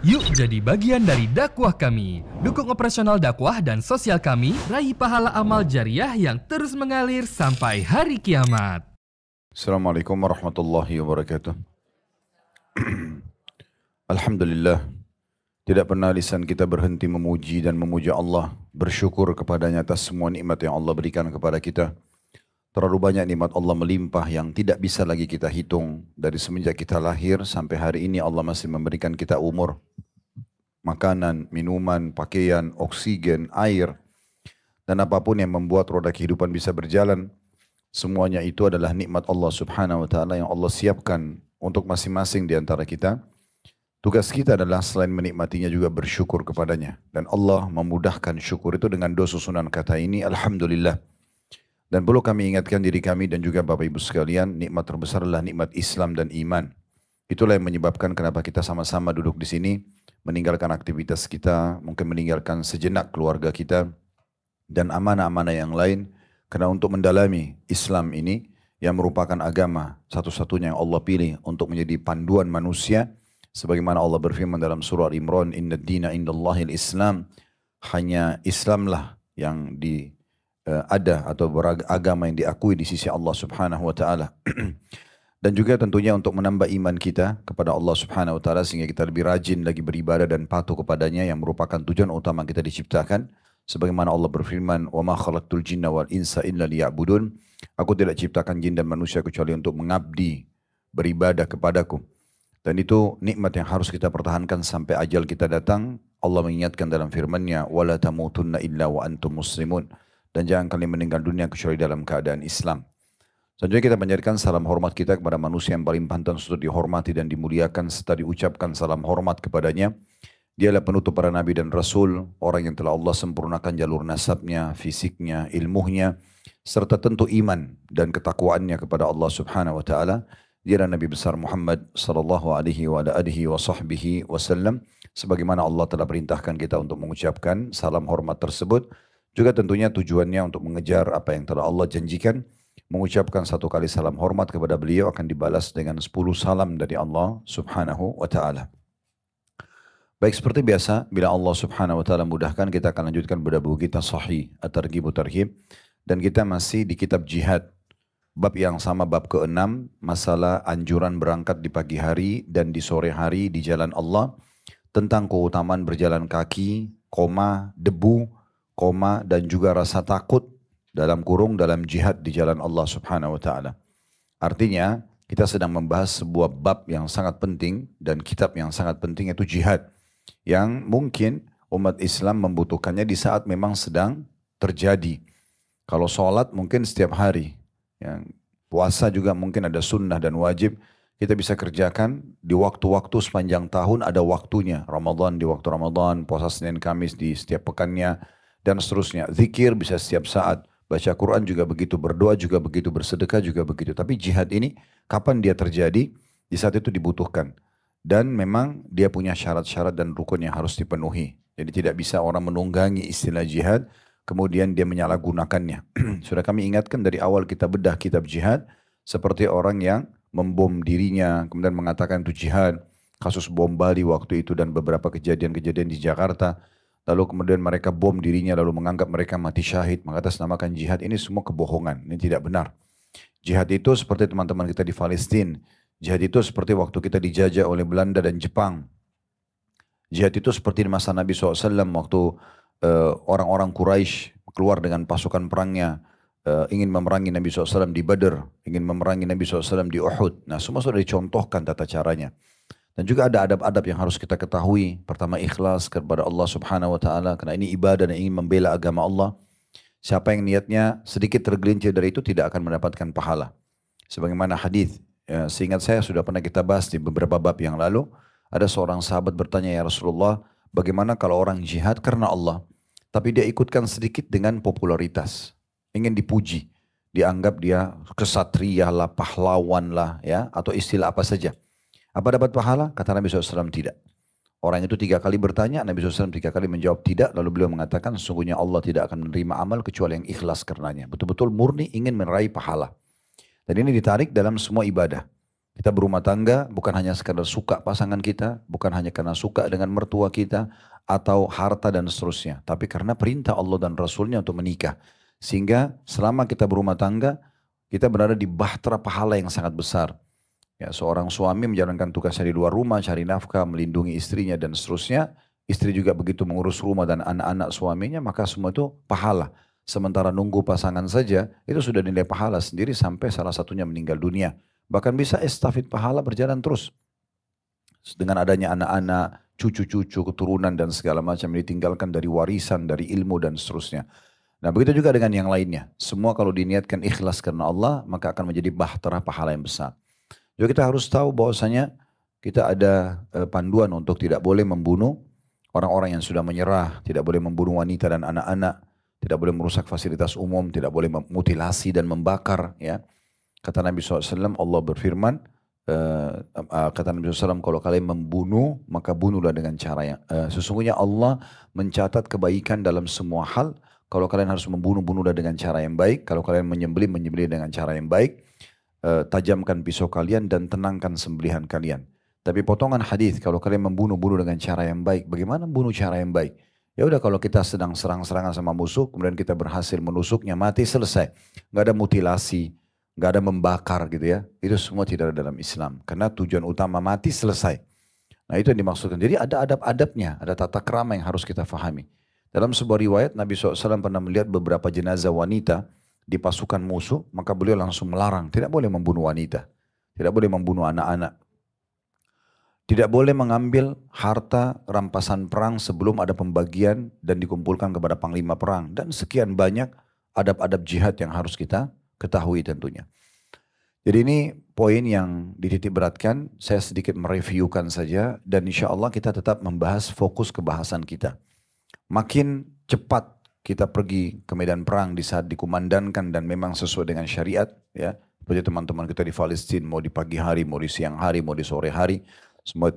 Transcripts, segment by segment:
Yuk jadi bagian dari dakwah kami. Dukung operasional dakwah dan sosial kami, raih pahala amal jariah yang terus mengalir sampai hari kiamat. Assalamualaikum warahmatullahi wabarakatuh. Alhamdulillah, tidak pernah lisan kita berhenti memuji dan memuja Allah, bersyukur kepadanya atas semua nikmat yang Allah berikan kepada kita. Terlalu banyak nikmat Allah melimpah yang tidak bisa lagi kita hitung. Dari semenjak kita lahir sampai hari ini Allah masih memberikan kita umur, makanan, minuman, pakaian, oksigen, air, dan apapun yang membuat roda kehidupan bisa berjalan. Semuanya itu adalah nikmat Allah subhanahu wa ta'ala yang Allah siapkan untuk masing-masing di antara kita. Tugas kita adalah selain menikmatinya juga bersyukur kepadanya. Dan Allah memudahkan syukur itu dengan dua susunan kata ini, Alhamdulillah. Dan perlu kami ingatkan diri kami dan juga Bapak Ibu sekalian, nikmat terbesar adalah nikmat Islam dan iman. Itulah yang menyebabkan kenapa kita sama-sama duduk di sini, meninggalkan aktivitas kita, mungkin meninggalkan sejenak keluarga kita, dan amanah-amanah yang lain, karena untuk mendalami Islam ini, yang merupakan agama satu-satunya yang Allah pilih untuk menjadi panduan manusia, sebagaimana Allah berfirman dalam surah Al-Imran, Inna dina indallahil Islam, hanya Islamlah yang ada atau beragama yang diakui di sisi Allah subhanahu wa ta'ala. Dan juga tentunya untuk menambah iman kita kepada Allah subhanahu wa ta'ala sehingga kita lebih rajin lagi beribadah dan patuh kepadanya yang merupakan tujuan utama kita diciptakan. Sebagaimana Allah berfirman, "Wa ma khalaqtul jinna wal insa illa liya'budun." Aku tidak ciptakan jin dan manusia kecuali untuk mengabdi, beribadah kepadaku. Dan itu nikmat yang harus kita pertahankan sampai ajal kita datang. Allah mengingatkan dalam firman-Nya, "Wa la tamutunna illa wa antum muslimun." Dan jangan kalian meninggal dunia kecuali dalam keadaan Islam. Selanjutnya kita panjatkan salam hormat kita kepada manusia yang paling pantas untuk dihormati dan dimuliakan serta diucapkan salam hormat kepadanya. Dialah penutup para nabi dan rasul, orang yang telah Allah sempurnakan jalur nasabnya, fisiknya, ilmunya, serta tentu iman dan ketakwaannya kepada Allah subhanahu wa ta'ala. Dialah Nabi besar Muhammad sallallahu alaihi wa alihi wa sahbihi wasallam. Sebagaimana Allah telah perintahkan kita untuk mengucapkan salam hormat tersebut. Juga tentunya tujuannya untuk mengejar apa yang telah Allah janjikan. Mengucapkan satu kali salam hormat kepada beliau akan dibalas dengan 10 salam dari Allah subhanahu wa ta'ala. Baik, seperti biasa, bila Allah subhanahu wa ta'ala mudahkan, kita akan lanjutkan pada buku kita Sahih At-Targhib Tarhib. Dan kita masih di kitab jihad. Bab yang sama, bab ke-6, masalah anjuran berangkat di pagi hari dan di sore hari di jalan Allah. Tentang keutamaan berjalan kaki, debu, dan juga rasa takut dalam jihad di jalan Allah subhanahu wa ta'ala. Artinya, kita sedang membahas sebuah bab yang sangat penting dan kitab yang sangat penting, yaitu jihad. Yang mungkin umat Islam membutuhkannya di saat memang sedang terjadi. Kalau sholat mungkin setiap hari. Puasa juga mungkin ada sunnah dan wajib. Kita bisa kerjakan di waktu-waktu sepanjang tahun, ada waktunya. Ramadan di waktu Ramadan, puasa Senin Kamis di setiap pekannya, dan seterusnya. Zikir bisa setiap saat. Baca Quran juga begitu, berdoa juga begitu, bersedekah juga begitu. Tapi jihad ini kapan dia terjadi? Di saat itu dibutuhkan. Dan memang dia punya syarat-syarat dan rukun yang harus dipenuhi. Jadi tidak bisa orang menunggangi istilah jihad, kemudian dia menyalahgunakannya. Sudah kami ingatkan dari awal kita bedah kitab jihad, seperti orang yang membom dirinya, kemudian mengatakan itu jihad. Kasus bom Bali waktu itu dan beberapa kejadian-kejadian di Jakarta. Lalu kemudian mereka bom dirinya, lalu menganggap mereka mati syahid, mengatasnamakan jihad. Ini semua kebohongan, ini tidak benar. Jihad itu seperti teman-teman kita di Palestina. Jihad itu seperti waktu kita dijajah oleh Belanda dan Jepang. Jihad itu seperti di masa Nabi SAW waktu orang-orang Quraisy keluar dengan pasukan perangnya, ingin memerangi Nabi SAW di Badr, ingin memerangi Nabi SAW di Uhud. Nah, semua sudah dicontohkan tata caranya. Dan juga ada adab-adab yang harus kita ketahui. Pertama, ikhlas kepada Allah subhanahu wa ta'ala. Karena ini ibadah dan ingin membela agama Allah. Siapa yang niatnya sedikit tergelincir dari itu tidak akan mendapatkan pahala. Sebagaimana hadis, seingat saya sudah pernah kita bahas di beberapa bab yang lalu. Ada seorang sahabat bertanya, "Ya Rasulullah, bagaimana kalau orang jihad karena Allah, tapi dia ikutkan sedikit dengan popularitas, ingin dipuji, dianggap dia kesatria lah, pahlawan lah, ya, atau istilah apa saja. Apa dapat pahala?" Kata Nabi SAW, tidak. Orang itu 3 kali bertanya, Nabi SAW 3 kali menjawab tidak, lalu beliau mengatakan, sesungguhnya Allah tidak akan menerima amal kecuali yang ikhlas karenanya. Betul-betul murni ingin meraih pahala. Dan ini ditarik dalam semua ibadah. Kita berumah tangga bukan hanya sekadar suka pasangan kita, bukan hanya karena suka dengan mertua kita, atau harta dan seterusnya. Tapi karena perintah Allah dan Rasulnya untuk menikah. Sehingga selama kita berumah tangga, kita berada di bahtera pahala yang sangat besar. Ya, seorang suami menjalankan tugasnya di luar rumah, cari nafkah, melindungi istrinya dan seterusnya. Istri juga begitu mengurus rumah dan anak-anak suaminya, maka semua itu pahala. Sementara nunggu pasangan saja, itu sudah nilai pahala sendiri sampai salah satunya meninggal dunia. Bahkan bisa estafet pahala berjalan terus. Dengan adanya anak-anak, cucu-cucu, keturunan dan segala macam yang ditinggalkan dari warisan, dari ilmu dan seterusnya. Nah begitu juga dengan yang lainnya. Semua kalau diniatkan ikhlas karena Allah, maka akan menjadi bahtera pahala yang besar. Jadi kita harus tahu bahwasanya kita ada panduan untuk tidak boleh membunuh orang-orang yang sudah menyerah, tidak boleh membunuh wanita dan anak-anak, tidak boleh merusak fasilitas umum, tidak boleh memutilasi dan membakar. Ya. Kata Nabi SAW, Allah berfirman, kata Nabi SAW, kalau kalian membunuh, maka bunuhlah dengan cara yang, sesungguhnya Allah mencatat kebaikan dalam semua hal. Kalau kalian harus membunuh, bunuhlah dengan cara yang baik. Kalau kalian menyembelih, menyembelih dengan cara yang baik. Tajamkan pisau kalian dan tenangkan sembelihan kalian. Tapi potongan hadis, kalau kalian membunuh, bunuh dengan cara yang baik. Bagaimana membunuh cara yang baik? Ya udah kalau kita sedang serang-serangan sama musuh, kemudian kita berhasil menusuknya, mati, selesai. Nggak ada mutilasi, nggak ada membakar gitu ya. Itu semua tidak ada dalam Islam. Karena tujuan utama mati, selesai. Nah itu yang dimaksudkan. Jadi ada adab-adabnya, ada tata krama yang harus kita fahami. Dalam sebuah riwayat, Nabi SAW pernah melihat beberapa jenazah wanita di pasukan musuh, maka beliau langsung melarang. Tidak boleh membunuh wanita. Tidak boleh membunuh anak-anak. Tidak boleh mengambil harta rampasan perang sebelum ada pembagian dan dikumpulkan kepada panglima perang. Dan sekian banyak adab-adab jihad yang harus kita ketahui tentunya. Jadi ini poin yang dititik beratkan, saya sedikit mereviewkan saja dan insya Allah kita tetap membahas fokus kebahasan kita. Makin cepat kita pergi ke medan perang di saat dikumandangkan dan memang sesuai dengan syariat, ya seperti teman-teman kita di Palestina, mau di pagi hari, mau di siang hari, mau di sore hari, semua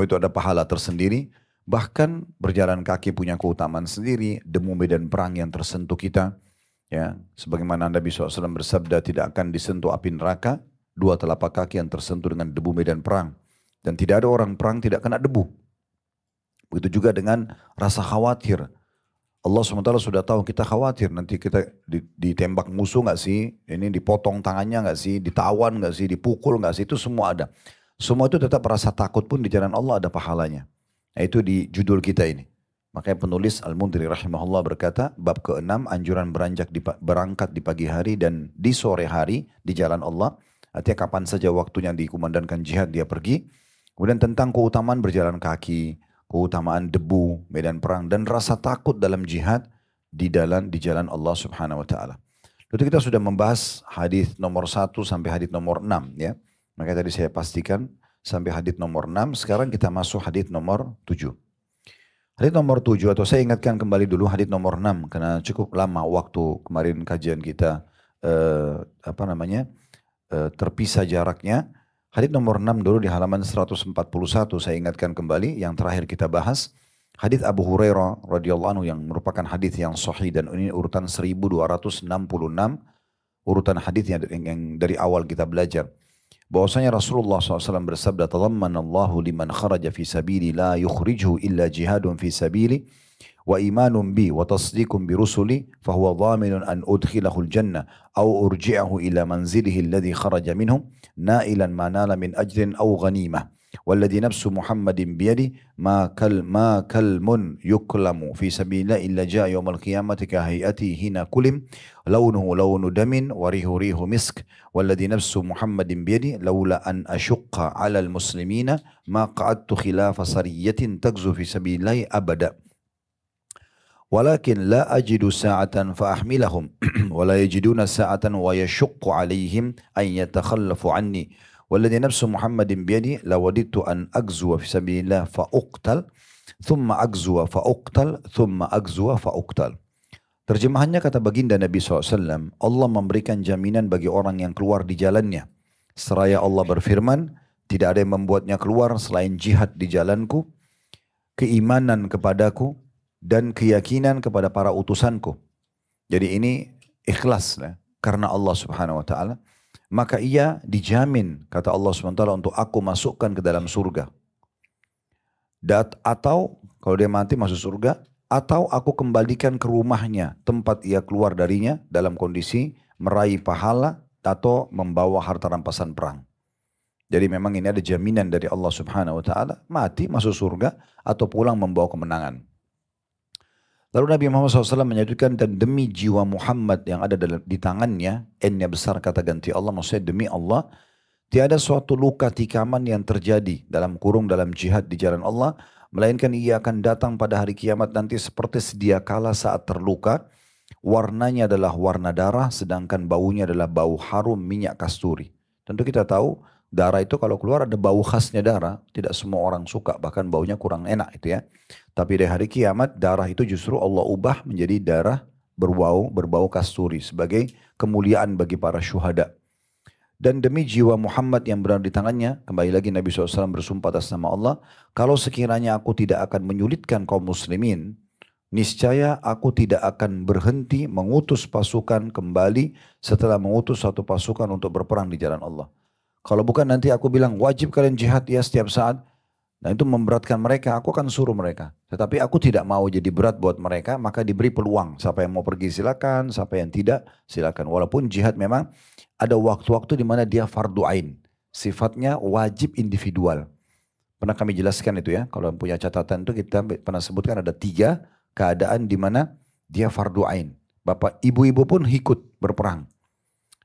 itu ada pahala tersendiri. Bahkan berjalan kaki punya keutamaan sendiri, demu medan perang yang tersentuh kita. Ya, sebagaimana Nabi SAW bersabda, tidak akan disentuh api neraka, dua telapak kaki yang tersentuh dengan debu medan perang. Dan tidak ada orang perang tidak kena debu. Begitu juga dengan rasa khawatir. Allah SWT sudah tahu kita khawatir, nanti kita ditembak musuh nggak sih, ini dipotong tangannya nggak sih, ditawan nggak sih, dipukul nggak sih, itu semua ada. Semua itu tetap rasa takut pun di jalan Allah ada pahalanya. Nah, itu di judul kita ini. Makanya penulis Al-Mundhiri rahimahullah berkata, bab ke-6 anjuran berangkat di pagi hari dan di sore hari di jalan Allah. Artinya kapan saja waktunya dikumandangkan jihad dia pergi. Kemudian tentang keutamaan berjalan kaki, keutamaan debu, medan perang dan rasa takut dalam jihad di jalan Allah Subhanahu wa taala. Lalu kita sudah membahas hadis nomor 1 sampai hadis nomor 6 ya. Maka tadi saya pastikan sampai hadis nomor 6, sekarang kita masuk hadis nomor 7. Hadis nomor 7 atau saya ingatkan kembali dulu hadis nomor 6 karena cukup lama waktu kemarin kajian kita terpisah jaraknya. Hadis nomor 6 dulu di halaman 141 saya ingatkan kembali yang terakhir kita bahas. Hadis Abu Hurairah radhiyallahu anhu yang merupakan hadis yang sahih dan ini urutan 1266 urutan hadis yang dari awal kita belajar. Bahwasanya Rasulullah SAW bersabda, "Tadammanallahu liman kharaja fi sabili la yukhrijuhu illa jihadun fi sabili wa imanun bi wa tasdiqun bi rusuli fahuwa dhaminun an udkhilahul jannah aw urji'ahu ila manzilihi alladhi kharaja minhu nailan ma nala min ajrin aw ghanimah walladhi nafsu Muhammadin biyadi ma kalmun yuklamu fi sabilillah illa ja'a yawmal qiyamati ka hayati hina kulim launuhu launu damin wa rihu rihu misk walladhi nafsu Muhammadin biyadi laula an ashqa 'ala al-muslimina ma qa'adtu khilafa sariyatin tagzu fi sabilillah abada walakin la ajidu sa'atan fa ahmilahum wa la yajiduna sa'atan wa yashuqqu 'alayhim an yatakhallafu 'anni والذي نفس محمد بيدي لوددت أن أغزو في سبيل الله فأقتل ثم أغزو فأقتل ثم أغزو فأقتل. Terjemahannya kata baginda Nabi SAW, Allah memberikan jaminan bagi orang yang keluar di jalannya. Seraya Allah berfirman, tidak ada yang membuatnya keluar selain jihad di jalanku, keimanan kepadaku, dan keyakinan kepada para utusanku. Jadi ini ikhlas karena Allah Subhanahu Wa Taala. maka ia dijamin, kata Allah SWT, untuk aku masukkan ke dalam surga. Atau kalau dia mati masuk surga, atau aku kembalikan ke rumahnya, tempat ia keluar darinya dalam kondisi meraih pahala atau membawa harta rampasan perang. Jadi memang ini ada jaminan dari Allah Subhanahu wa taala, mati masuk surga atau pulang membawa kemenangan. Lalu Nabi Muhammad SAW menyebutkan, dan demi jiwa Muhammad yang ada di tangannya, N-nya besar kata ganti Allah, maksudnya demi Allah, tiada suatu luka tikaman yang terjadi dalam jihad di jalan Allah, melainkan ia akan datang pada hari kiamat nanti seperti sedia kala saat terluka. Warnanya adalah warna darah, sedangkan baunya adalah bau harum minyak kasturi. Tentu kita tahu, darah itu kalau keluar ada bau khasnya darah. Tidak semua orang suka, bahkan baunya kurang enak itu ya. Tapi di hari kiamat, darah itu justru Allah ubah menjadi darah berbau kasturi sebagai kemuliaan bagi para syuhada. Dan demi jiwa Muhammad yang berada di tangannya, kembali lagi Nabi SAW bersumpah atas nama Allah, kalau sekiranya aku tidak akan menyulitkan kaum muslimin, niscaya aku tidak akan berhenti mengutus pasukan kembali setelah mengutus satu pasukan untuk berperang di jalan Allah. Kalau bukan nanti aku bilang wajib kalian jihad ya setiap saat, nah itu memberatkan mereka, aku akan suruh mereka. Tetapi aku tidak mau jadi berat buat mereka, maka diberi peluang. Siapa yang mau pergi silakan, siapa yang tidak silakan. Walaupun jihad memang ada waktu-waktu di mana dia fardu ain, sifatnya wajib individual. Pernah kami jelaskan itu ya, kalau punya catatan itu kita pernah sebutkan ada 3 keadaan di mana dia fardu ain. Bapak ibu-ibu pun ikut berperang.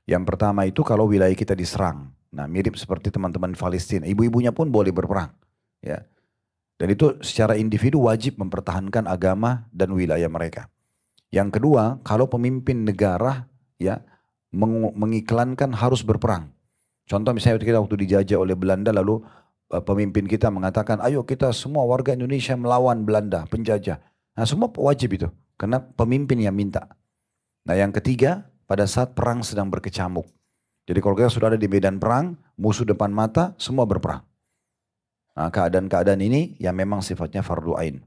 Yang pertama itu kalau wilayah kita diserang. Nah mirip seperti teman-teman Palestina, ibu-ibunya pun boleh berperang. Ya. Dan itu secara individu wajib mempertahankan agama dan wilayah mereka. Yang kedua, kalau pemimpin negara ya mengiklankan harus berperang. Contoh misalnya kita waktu dijajah oleh Belanda, lalu pemimpin kita mengatakan, ayo kita semua warga Indonesia melawan Belanda, penjajah. Nah semua wajib itu, karena pemimpin yang minta. Nah yang ketiga, pada saat perang sedang berkecamuk. Jadi kalau kita sudah ada di medan perang, musuh depan mata, semua berperang. Nah keadaan-keadaan ini yang memang sifatnya fardu ain.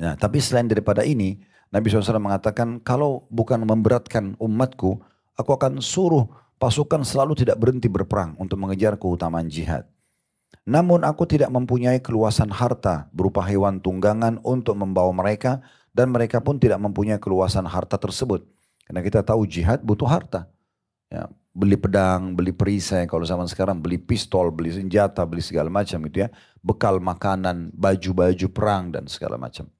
Nah tapi selain daripada ini, Nabi SAW mengatakan, kalau bukan memberatkan umatku, aku akan suruh pasukan selalu tidak berhenti berperang untuk mengejar keutamaan jihad. Namun aku tidak mempunyai keluasan harta berupa hewan tunggangan untuk membawa mereka, dan mereka pun tidak mempunyai keluasan harta tersebut. Karena kita tahu jihad butuh harta. Ya, beli pedang, beli perisai, kalau zaman sekarang beli pistol, beli senjata, beli segala macam gitu ya. Bekal makanan, baju-baju perang dan segala macam.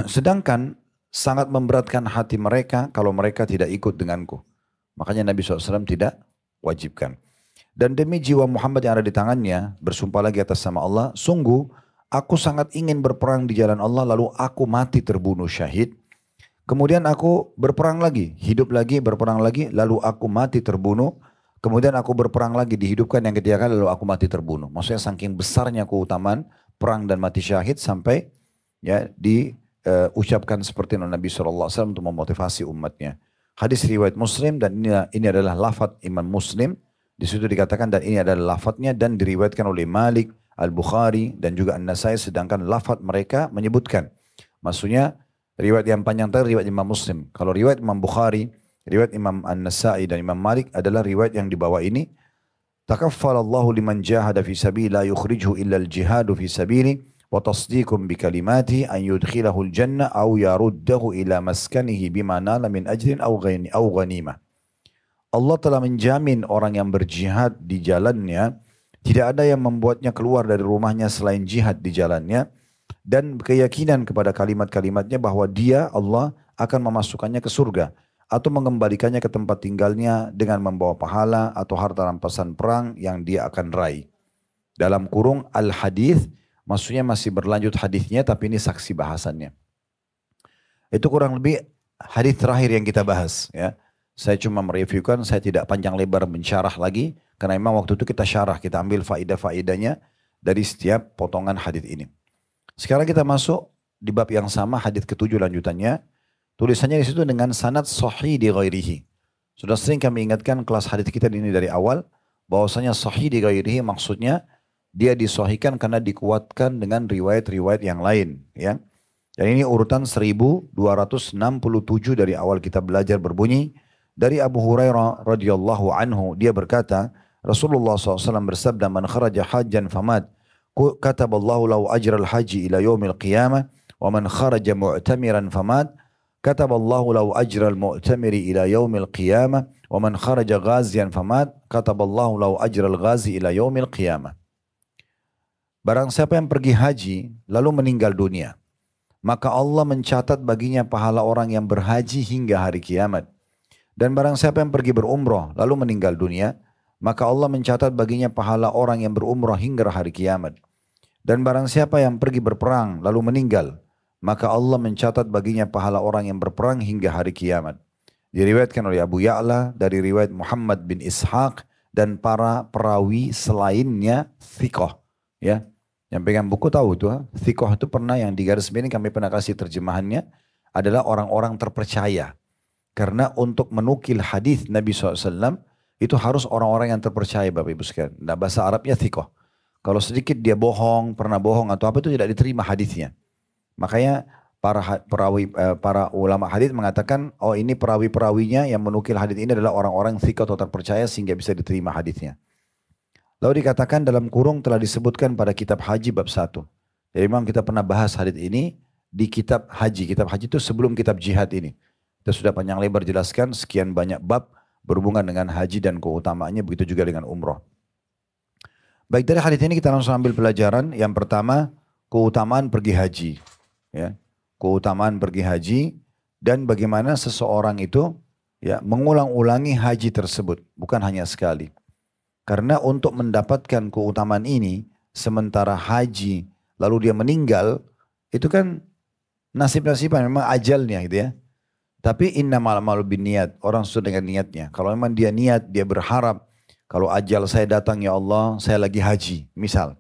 Sedangkan sangat memberatkan hati mereka kalau mereka tidak ikut denganku. Makanya Nabi SAW tidak wajibkan. Dan demi jiwa Muhammad yang ada di tangannya, bersumpah lagi atas nama Allah, sungguh aku sangat ingin berperang di jalan Allah, lalu aku mati terbunuh syahid. Kemudian aku berperang lagi, hidup lagi, berperang lagi, lalu aku mati terbunuh. Kemudian aku berperang lagi, dihidupkan yang ketiga kali, lalu aku mati terbunuh. Maksudnya saking besarnya keutamaan perang dan mati syahid sampai ya diucapkan seperti Nabi SAW untuk memotivasi umatnya. Hadis riwayat Muslim, dan ini adalah lafaz Imam Muslim. Di situ dikatakan dan ini adalah lafadznya, dan diriwayatkan oleh Malik, Al-Bukhari dan juga An-Nasai, sedangkan lafadz mereka menyebutkan. Maksudnya riwayat yang panjang tadi riwayat Imam Muslim. Kalau riwayat Imam Bukhari, riwayat Imam An-Nasai dan Imam Malik adalah riwayat yang di bawah ini. Takaffalallahu liman jahada fi sabili la yukhrijuhu illa al-jihadu fi sabili wa tasdiqum bi kalimati an yudkhilahu al-jannah aw yaruddahu ila maskanihi bima nala min ajrin aw ghanimah. Allah telah menjamin orang yang berjihad di jalannya, tidak ada yang membuatnya keluar dari rumahnya selain jihad di jalannya, dan keyakinan kepada kalimat-kalimatnya bahwa dia, Allah, akan memasukkannya ke surga atau mengembalikannya ke tempat tinggalnya dengan membawa pahala atau harta rampasan perang yang dia akan raih. Dalam kurung al-hadith, maksudnya masih berlanjut hadithnya, tapi ini saksi bahasannya. Itu kurang lebih hadith terakhir yang kita bahas ya. Saya cuma mereviewkan, saya tidak panjang lebar mensyarah lagi, karena memang waktu itu kita syarah, kita ambil faedah-faedahnya dari setiap potongan hadis ini. Sekarang kita masuk di bab yang sama, hadis ke-7 lanjutannya. Tulisannya di situ dengan sanad sahih di ghairihi. Sudah sering kami ingatkan kelas hadis kita ini dari awal, bahwasanya sahih di ghairihi maksudnya dia disahihkan karena dikuatkan dengan riwayat-riwayat yang lain. Ya. Dan ini urutan 1267 dari awal kita belajar berbunyi. Dari Abu Hurairah radhiyallahu anhu, dia berkata, Rasulullah SAW bersabda, "Man kharaja hajjan famat, kataballahu lahu ajral haji ila yaumil qiyamah, wa man kharaja mu'tamiran famat, kataballahu lahu ajral mu'tamiri ila yaumil qiyamah, wa man kharaja ghaziyan famat, kataballahu lahu ajral ghazi ila yaumil qiyamah." Barang siapa yang pergi haji lalu meninggal dunia, maka Allah mencatat baginya pahala orang yang berhaji hingga hari kiamat. Dan barang siapa yang pergi berumrah lalu meninggal dunia, maka Allah mencatat baginya pahala orang yang berumrah hingga hari kiamat. Dan barang siapa yang pergi berperang lalu meninggal, maka Allah mencatat baginya pahala orang yang berperang hingga hari kiamat. Diriwayatkan oleh Abu Ya'la dari riwayat Muhammad bin Ishaq dan para perawi selainnya thiqah. Ya, yang pegang buku tahu itu, thiqah itu pernah yang di garis miring kami pernah kasih terjemahannya adalah orang-orang terpercaya. Karena untuk menukil hadis Nabi SAW itu harus orang-orang yang terpercaya Bapak Ibu sekalian. Nah, bahasa Arabnya thiqah. Kalau sedikit dia bohong, pernah bohong atau apa itu tidak diterima hadisnya. Makanya para ulama hadis mengatakan, oh ini perawi-perawinya yang menukil hadis ini adalah orang-orang thiqah atau terpercaya sehingga bisa diterima hadisnya. Lalu dikatakan dalam kurung telah disebutkan pada kitab haji bab 1. Jadi memang kita pernah bahas hadis ini di kitab haji. Kitab haji itu sebelum kitab jihad ini. Kita sudah panjang lebar jelaskan sekian banyak bab berhubungan dengan haji dan keutamaannya, begitu juga dengan umroh. Baik, dari hadis ini kita langsung ambil pelajaran. Yang pertama, keutamaan pergi haji. Ya, keutamaan pergi haji dan bagaimana seseorang itu ya mengulang-ulangi haji tersebut, bukan hanya sekali. Karena untuk mendapatkan keutamaan ini, sementara haji lalu dia meninggal, itu kan nasib-nasiban, memang ajalnya gitu ya. Tapi innamal a'malu binniyat, orang sesuai dengan niatnya. Kalau memang dia niat, dia berharap, kalau ajal saya datang ya Allah, saya lagi haji, misal.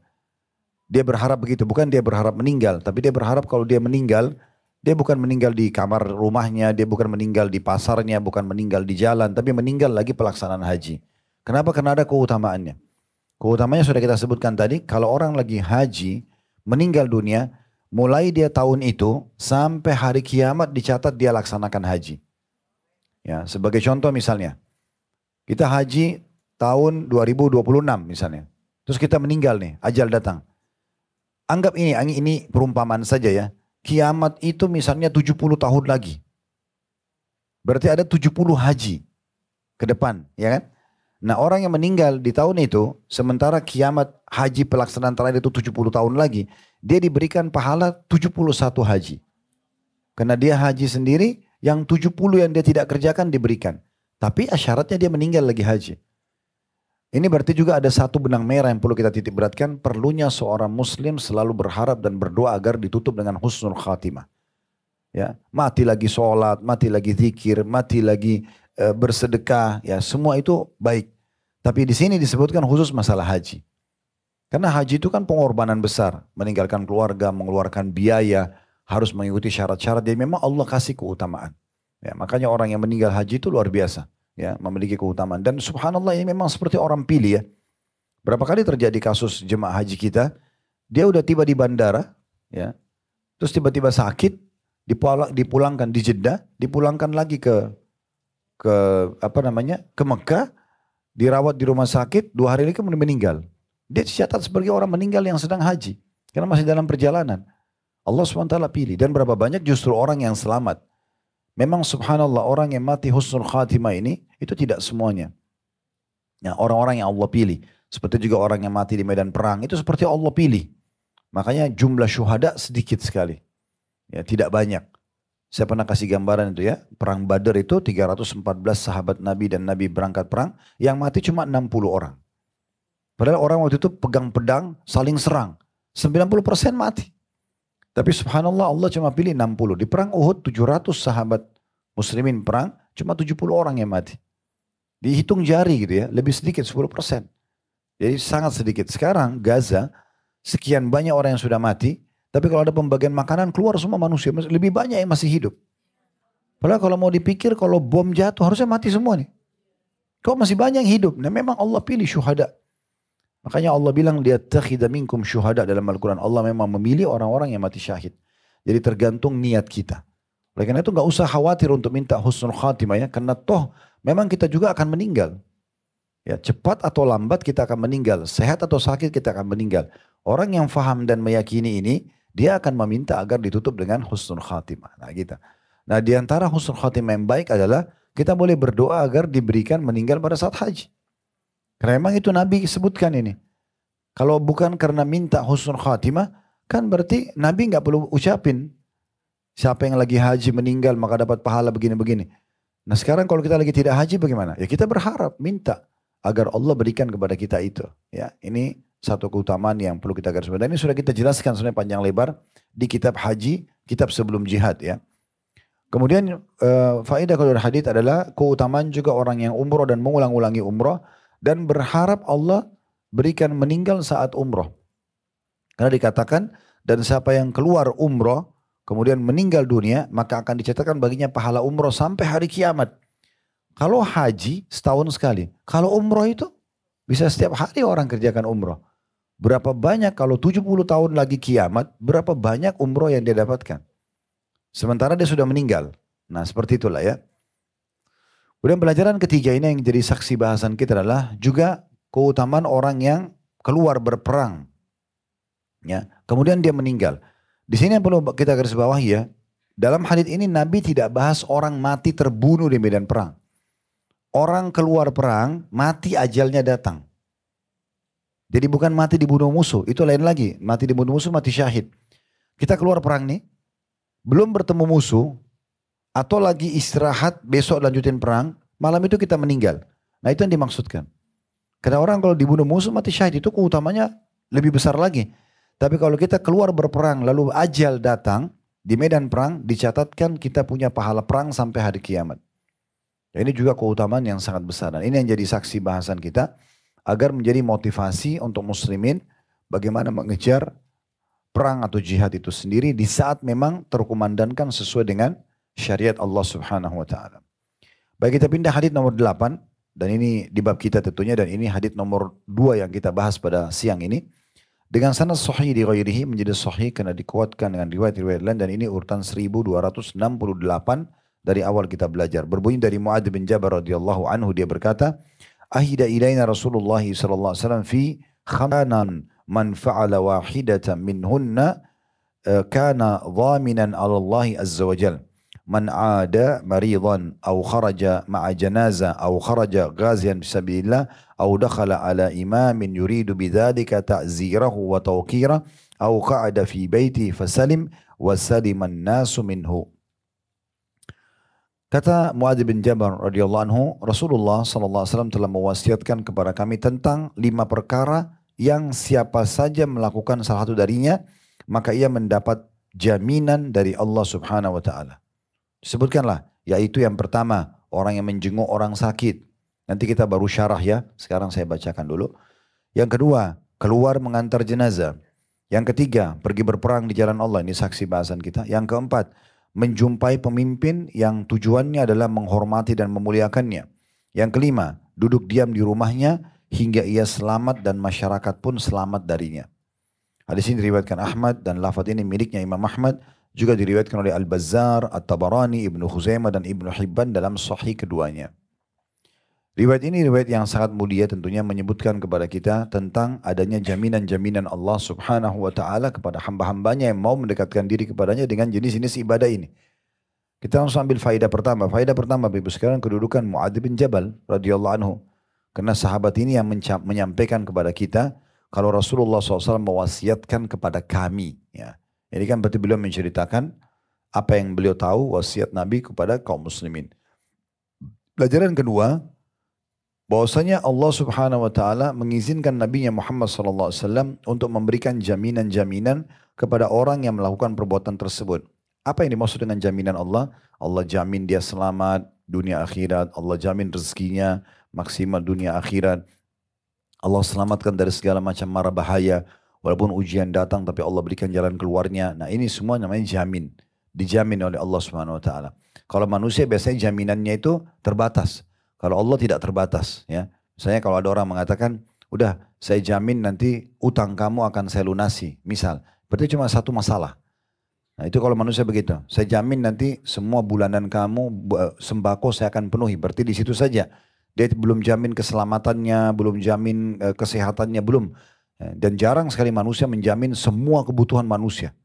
Dia berharap begitu, bukan dia berharap meninggal, tapi dia berharap kalau dia meninggal, dia bukan meninggal di kamar rumahnya, dia bukan meninggal di pasarnya, bukan meninggal di jalan, tapi meninggal lagi pelaksanaan haji. Kenapa? Karena ada keutamaannya. Keutamaannya sudah kita sebutkan tadi, kalau orang lagi haji, meninggal dunia, mulai dia tahun itu sampai hari kiamat dicatat dia laksanakan haji. Ya, sebagai contoh misalnya, kita haji tahun 2026 misalnya. Terus kita meninggal nih, ajal datang. Anggap ini perumpamaan saja ya. Kiamat itu misalnya 70 tahun lagi. Berarti ada 70 haji ke depan, ya kan? Nah, orang yang meninggal di tahun itu, sementara kiamat haji pelaksanaan terakhir itu 70 tahun lagi, dia diberikan pahala 71 haji. Karena dia haji sendiri, yang 70 yang dia tidak kerjakan diberikan. Tapi syaratnya dia meninggal lagi haji. Ini berarti juga ada satu benang merah yang perlu kita titik beratkan, perlunya seorang muslim selalu berharap dan berdoa agar ditutup dengan husnul khatimah. Ya, mati lagi sholat, mati lagi zikir, mati lagi bersedekah, ya semua itu baik. Tapi di sini disebutkan khusus masalah haji. Karena haji itu kan pengorbanan besar, meninggalkan keluarga, mengeluarkan biaya, harus mengikuti syarat-syarat. Jadi memang Allah kasih keutamaan. Ya, makanya orang yang meninggal haji itu luar biasa, ya, memiliki keutamaan. Dan subhanallah ini memang seperti orang pilih ya. Berapa kali terjadi kasus jemaah haji kita, dia udah tiba di bandara, ya, terus tiba-tiba sakit, dipulangkan di Jeddah, dipulangkan lagi ke Mekah, dirawat di rumah sakit, 2 hari lagi kemudian meninggal. Dia dicatat sebagai orang meninggal yang sedang haji, karena masih dalam perjalanan. Allah SWT pilih, dan berapa banyak justru orang yang selamat. Memang subhanallah orang yang mati husnul khatimah ini, itu tidak semuanya. Ya, orang-orang yang Allah pilih. Seperti juga orang yang mati di medan perang, itu seperti Allah pilih. Makanya jumlah syuhada sedikit sekali. Ya, tidak banyak. Saya pernah kasih gambaran itu ya, perang Badar itu 314 sahabat Nabi dan Nabi berangkat perang, yang mati cuma 60 orang. Padahal orang waktu itu pegang pedang, saling serang. 90% mati. Tapi subhanallah Allah cuma pilih 60. Di perang Uhud 700 sahabat muslimin perang, cuma 70 orang yang mati. Dihitung jari gitu ya, lebih sedikit 10%. Jadi sangat sedikit. Sekarang Gaza, sekian banyak orang yang sudah mati, tapi kalau ada pembagian makanan keluar semua manusia, lebih banyak yang masih hidup. Padahal kalau mau dipikir kalau bom jatuh harusnya mati semua nih. Kok masih banyak yang hidup? Nah memang Allah pilih syuhada. Makanya Allah bilang liyattakhidha minkum syuhada dalam Al-Quran. Allah memang memilih orang-orang yang mati syahid. Jadi tergantung niat kita. Oleh karena itu gak usah khawatir untuk minta husnul khatimah ya. Karena toh memang kita juga akan meninggal. Ya, cepat atau lambat kita akan meninggal, sehat atau sakit kita akan meninggal. Orang yang faham dan meyakini ini, dia akan meminta agar ditutup dengan husnul khatimah. Nah, gitu. Nah, di antara husnul khatimah yang baik adalah kita boleh berdoa agar diberikan meninggal pada saat haji. Karena memang itu Nabi sebutkan ini. Kalau bukan karena minta husnul khatimah, kan berarti Nabi nggak perlu ucapin. Siapa yang lagi haji meninggal maka dapat pahala begini-begini. Nah, sekarang kalau kita lagi tidak haji bagaimana? Ya kita berharap, minta agar Allah berikan kepada kita itu. Ya, ini satu keutamaan yang perlu kita garis bawahi. Dan ini sudah kita jelaskan sebenarnya panjang lebar di kitab haji, kitab sebelum jihad ya. Kemudian faedah kedua hadits adalah keutamaan juga orang yang umroh dan mengulang-ulangi umroh dan berharap Allah berikan meninggal saat umroh. Karena dikatakan dan siapa yang keluar umroh kemudian meninggal dunia maka akan dicatatkan baginya pahala umroh sampai hari kiamat. Kalau haji setahun sekali. Kalau umroh itu bisa setiap hari orang kerjakan umroh. Berapa banyak kalau 70 tahun lagi kiamat, berapa banyak umroh yang dia dapatkan. Sementara dia sudah meninggal. Nah seperti itulah ya. Kemudian pelajaran ketiga ini yang jadi saksi bahasan kita adalah juga keutamaan orang yang keluar berperang. Ya, kemudian dia meninggal. Di sini yang perlu kita garis bawahi ya. Dalam hadits ini Nabi tidak bahas orang mati terbunuh di medan perang. Orang keluar perang, mati ajalnya datang. Jadi bukan mati dibunuh musuh, itu lain lagi. Mati dibunuh musuh, mati syahid. Kita keluar perang nih, belum bertemu musuh, atau lagi istirahat, besok lanjutin perang, malam itu kita meninggal. Nah itu yang dimaksudkan. Karena orang kalau dibunuh musuh, mati syahid, itu keutamanya lebih besar lagi. Tapi kalau kita keluar berperang, lalu ajal datang, di medan perang, dicatatkan kita punya pahala perang sampai hari kiamat. Ini juga keutamaan yang sangat besar. Dan ini yang jadi saksi bahasan kita. Agar menjadi motivasi untuk muslimin. Bagaimana mengejar perang atau jihad itu sendiri. Di saat memang terkumandankan sesuai dengan syariat Allah subhanahu wa ta'ala. Baik kita pindah hadits nomor 8. Dan ini di bab kita tentunya. Dan ini hadits nomor 2 yang kita bahas pada siang ini. Dengan sanad sahih di ghairihi menjadi sahih. Karena dikuatkan dengan riwayat-riwayat lain. Dan ini urutan 1268. Dari awal kita belajar. Berbunyi dari Mu'adz bin Jabal radhiyallahu anhu dia berkata, "Ahida ilaina Rasulullah sallallahu alaihi wasallam fi khamanan man fa'ala wahidatan minhunna kana dhaminan 'ala Allah azza wa jalla. Man 'ada maridan aw kharaja ma'a janaza aw kharaja ghaziyan fi sabilillah aw dakhala 'ala imamin yuridu bidzalika ta'zirahu wa tawqira aw qa'ada fi baiti fasalim wa salima an-nasu minhu." Kata Mu'adz bin Jabal radhiyallahu anhu, Rasulullah sallallahu alaihi wasallam telah mewasiatkan kepada kami tentang 5 perkara yang siapa saja melakukan salah satu darinya, maka ia mendapat jaminan dari Allah Subhanahu wa taala. Disebutkanlah, yaitu yang pertama, orang yang menjenguk orang sakit. Nanti kita baru syarah ya, sekarang saya bacakan dulu. Yang kedua, keluar mengantar jenazah. Yang ketiga, pergi berperang di jalan Allah, ini saksi bahasan kita. Yang keempat, menjumpai pemimpin yang tujuannya adalah menghormati dan memuliakannya. Yang kelima, duduk diam di rumahnya hingga ia selamat dan masyarakat pun selamat darinya. Hadis ini diriwayatkan Ahmad dan lafaz ini miliknya Imam Ahmad, juga diriwayatkan oleh Al-Bazzar, At-Tabarani, Ibnu Khuzaimah dan Ibnu Hibban dalam sahih keduanya. Riwayat ini riwayat yang sangat mulia tentunya menyebutkan kepada kita tentang adanya jaminan-jaminan Allah subhanahu wa ta'ala kepada hamba-hambanya yang mau mendekatkan diri kepadanya dengan jenis-jenis ibadah ini. Kita langsung ambil faedah pertama. Faedah pertama Bapak Ibu sekalian kedudukan Mu'adz bin Jabal radhiyallahu anhu. Karena sahabat ini yang menyampaikan kepada kita kalau Rasulullah SAW mewasiatkan kepada kami. Ya. Ini kan berarti beliau menceritakan apa yang beliau tahu wasiat Nabi kepada kaum muslimin. Pelajaran kedua, bahwasanya Allah subhanahu wa ta'ala mengizinkan Nabi Muhammad sallallahu alaihi wasallam untuk memberikan jaminan-jaminan kepada orang yang melakukan perbuatan tersebut. Apa yang dimaksud dengan jaminan Allah? Allah jamin dia selamat dunia akhirat, Allah jamin rezekinya maksimal dunia akhirat. Allah selamatkan dari segala macam mara bahaya, walaupun ujian datang tapi Allah berikan jalan keluarnya. Nah, ini semua namanya jamin. Dijamin oleh Allah subhanahu wa ta'ala. Kalau manusia biasanya jaminannya itu terbatas. Kalau Allah tidak terbatas, ya. Misalnya kalau ada orang mengatakan, udah saya jamin nanti utang kamu akan saya lunasi. Misal, berarti cuma satu masalah. Nah itu kalau manusia begitu. Saya jamin nanti semua bulanan kamu sembako saya akan penuhi. Berarti di situ saja. Dia belum jamin keselamatannya, belum jamin kesehatannya, belum. Dan jarang sekali manusia menjamin semua kebutuhan manusia.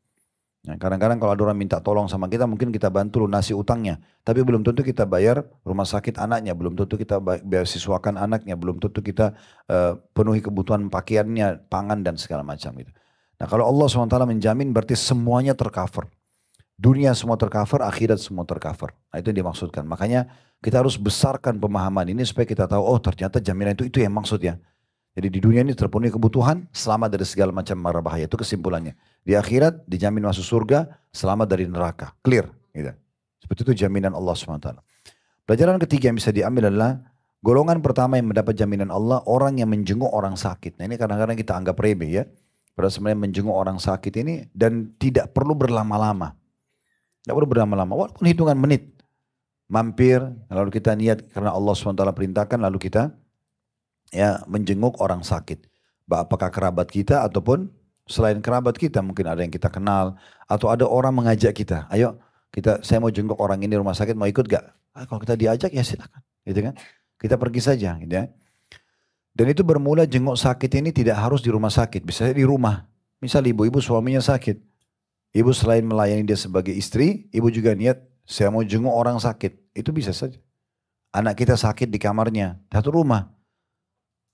Nah, kadang-kadang kalau ada orang minta tolong sama kita, mungkin kita bantu lunasi utangnya. Tapi belum tentu kita bayar rumah sakit anaknya, belum tentu kita bayar siswakan anaknya, belum tentu kita penuhi kebutuhan pakaiannya, pangan dan segala macam itu. Nah kalau Allah SWT menjamin berarti semuanya tercover. Dunia semua tercover, akhirat semua tercover. Nah itu yang dimaksudkan. Makanya kita harus besarkan pemahaman ini supaya kita tahu, oh ternyata jaminan itu yang maksudnya. Jadi di dunia ini terpenuhi kebutuhan, selamat dari segala macam mara bahaya. Itu kesimpulannya. Di akhirat dijamin masuk surga, selamat dari neraka. Clear. Gitu. Seperti itu jaminan Allah SWT. Pelajaran ketiga yang bisa diambil adalah golongan pertama yang mendapat jaminan Allah, orang yang menjenguk orang sakit. Nah ini kadang-kadang kita anggap remeh ya. Padahal sebenarnya menjenguk orang sakit ini dan tidak perlu berlama-lama. Tidak perlu berlama-lama, walaupun hitungan menit. Mampir, lalu kita niat karena Allah SWT perintahkan, lalu kita ya menjenguk orang sakit. Apakah kerabat kita ataupun selain kerabat kita, mungkin ada yang kita kenal atau ada orang mengajak kita, ayo saya mau jenguk orang ini rumah sakit, mau ikut gak? Kalau kita diajak ya silakan, gitu kan? Kita pergi saja, gitu ya. Dan itu bermula jenguk sakit ini tidak harus di rumah sakit, bisa di rumah. Misal ibu-ibu suaminya sakit, ibu selain melayani dia sebagai istri, ibu juga niat saya mau jenguk orang sakit, itu bisa saja. Anak kita sakit di kamarnya, satu rumah.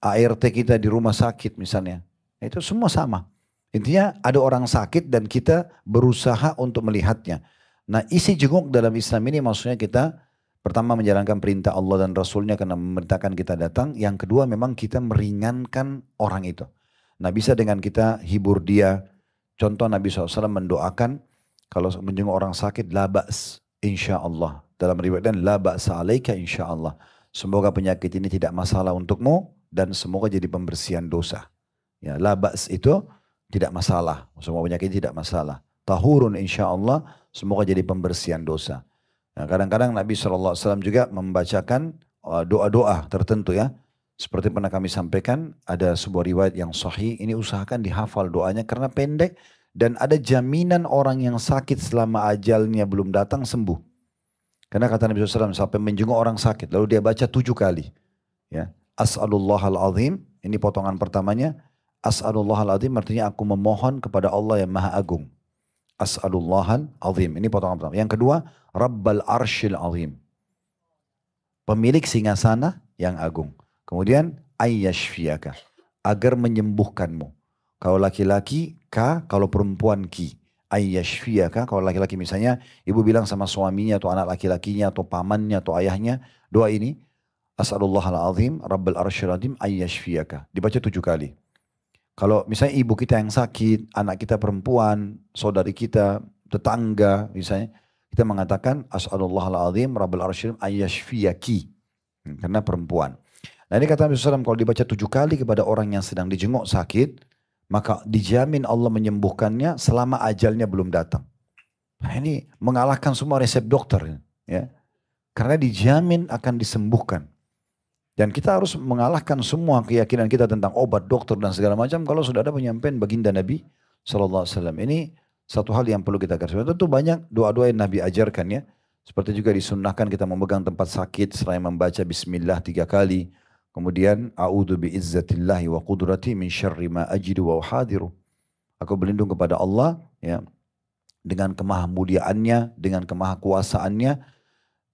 ART kita di rumah sakit misalnya. Itu semua sama. Intinya ada orang sakit dan kita berusaha untuk melihatnya. Nah isi jenguk dalam Islam ini maksudnya kita pertama menjalankan perintah Allah dan Rasulnya karena memerintahkan kita datang. Yang kedua memang kita meringankan orang itu. Nah bisa dengan kita hibur dia. Contoh Nabi SAW mendoakan kalau menjenguk orang sakit la ba's insya Allah. Dalam riwayat dan la ba'sa alaika insya Allah. Semoga penyakit ini tidak masalah untukmu. Dan semoga jadi pembersihan dosa. Ya, la ba's itu tidak masalah. Semua penyakit tidak masalah. Tahurun insya Allah, semoga jadi pembersihan dosa. Nah, kadang-kadang Nabi SAW juga membacakan doa-doa tertentu ya. Seperti pernah kami sampaikan, ada sebuah riwayat yang sahih. Ini usahakan dihafal doanya karena pendek. Dan ada jaminan orang yang sakit selama ajalnya belum datang sembuh. Karena kata Nabi SAW sampai menjenguk orang sakit. Lalu dia baca 7 kali. Ya. As'alullahal azim, ini potongan pertamanya. As'alullahal azim artinya aku memohon kepada Allah yang maha agung. As'alullahal azim, ini potongan pertama. Yang kedua, Rabbal arshil azim. Pemilik singgasana yang agung. Kemudian, ayyashfiyaka, agar menyembuhkanmu. Kalau laki-laki, ka, kalau perempuan, ki. Ayyashfiyaka, kalau laki-laki misalnya, ibu bilang sama suaminya atau anak laki-lakinya atau pamannya atau ayahnya, doa ini. As'alullahal azim, Rabbal arsyil azim, ayyashfiyaka. Dibaca 7 kali. Kalau misalnya ibu kita yang sakit, anak kita perempuan, saudari kita, tetangga misalnya, kita mengatakan As'alullahal azim, Rabbal arsyil azim, ayyashfiyaki. Karena perempuan. Nah ini kata Nabi SAW, kalau dibaca 7 kali kepada orang yang sedang dijenguk sakit, maka dijamin Allah menyembuhkannya selama ajalnya belum datang. Nah ini mengalahkan semua resep dokter. Ya. Karena dijamin akan disembuhkan. Dan kita harus mengalahkan semua keyakinan kita tentang obat, dokter dan segala macam kalau sudah ada penyampaian baginda Nabi SAW. Ini satu hal yang perlu kita garis bawahi. Tentu banyak doa-doa yang Nabi ajarkan ya. Seperti juga disunnahkan kita memegang tempat sakit selain membaca bismillah 3 kali. Kemudian a'udzu bi'izzatillahi wa qudrati min syarri ma ajidu wa uhadiru. Aku berlindung kepada Allah ya dengan kemahamuliaannya, dengan kemahakuasaannya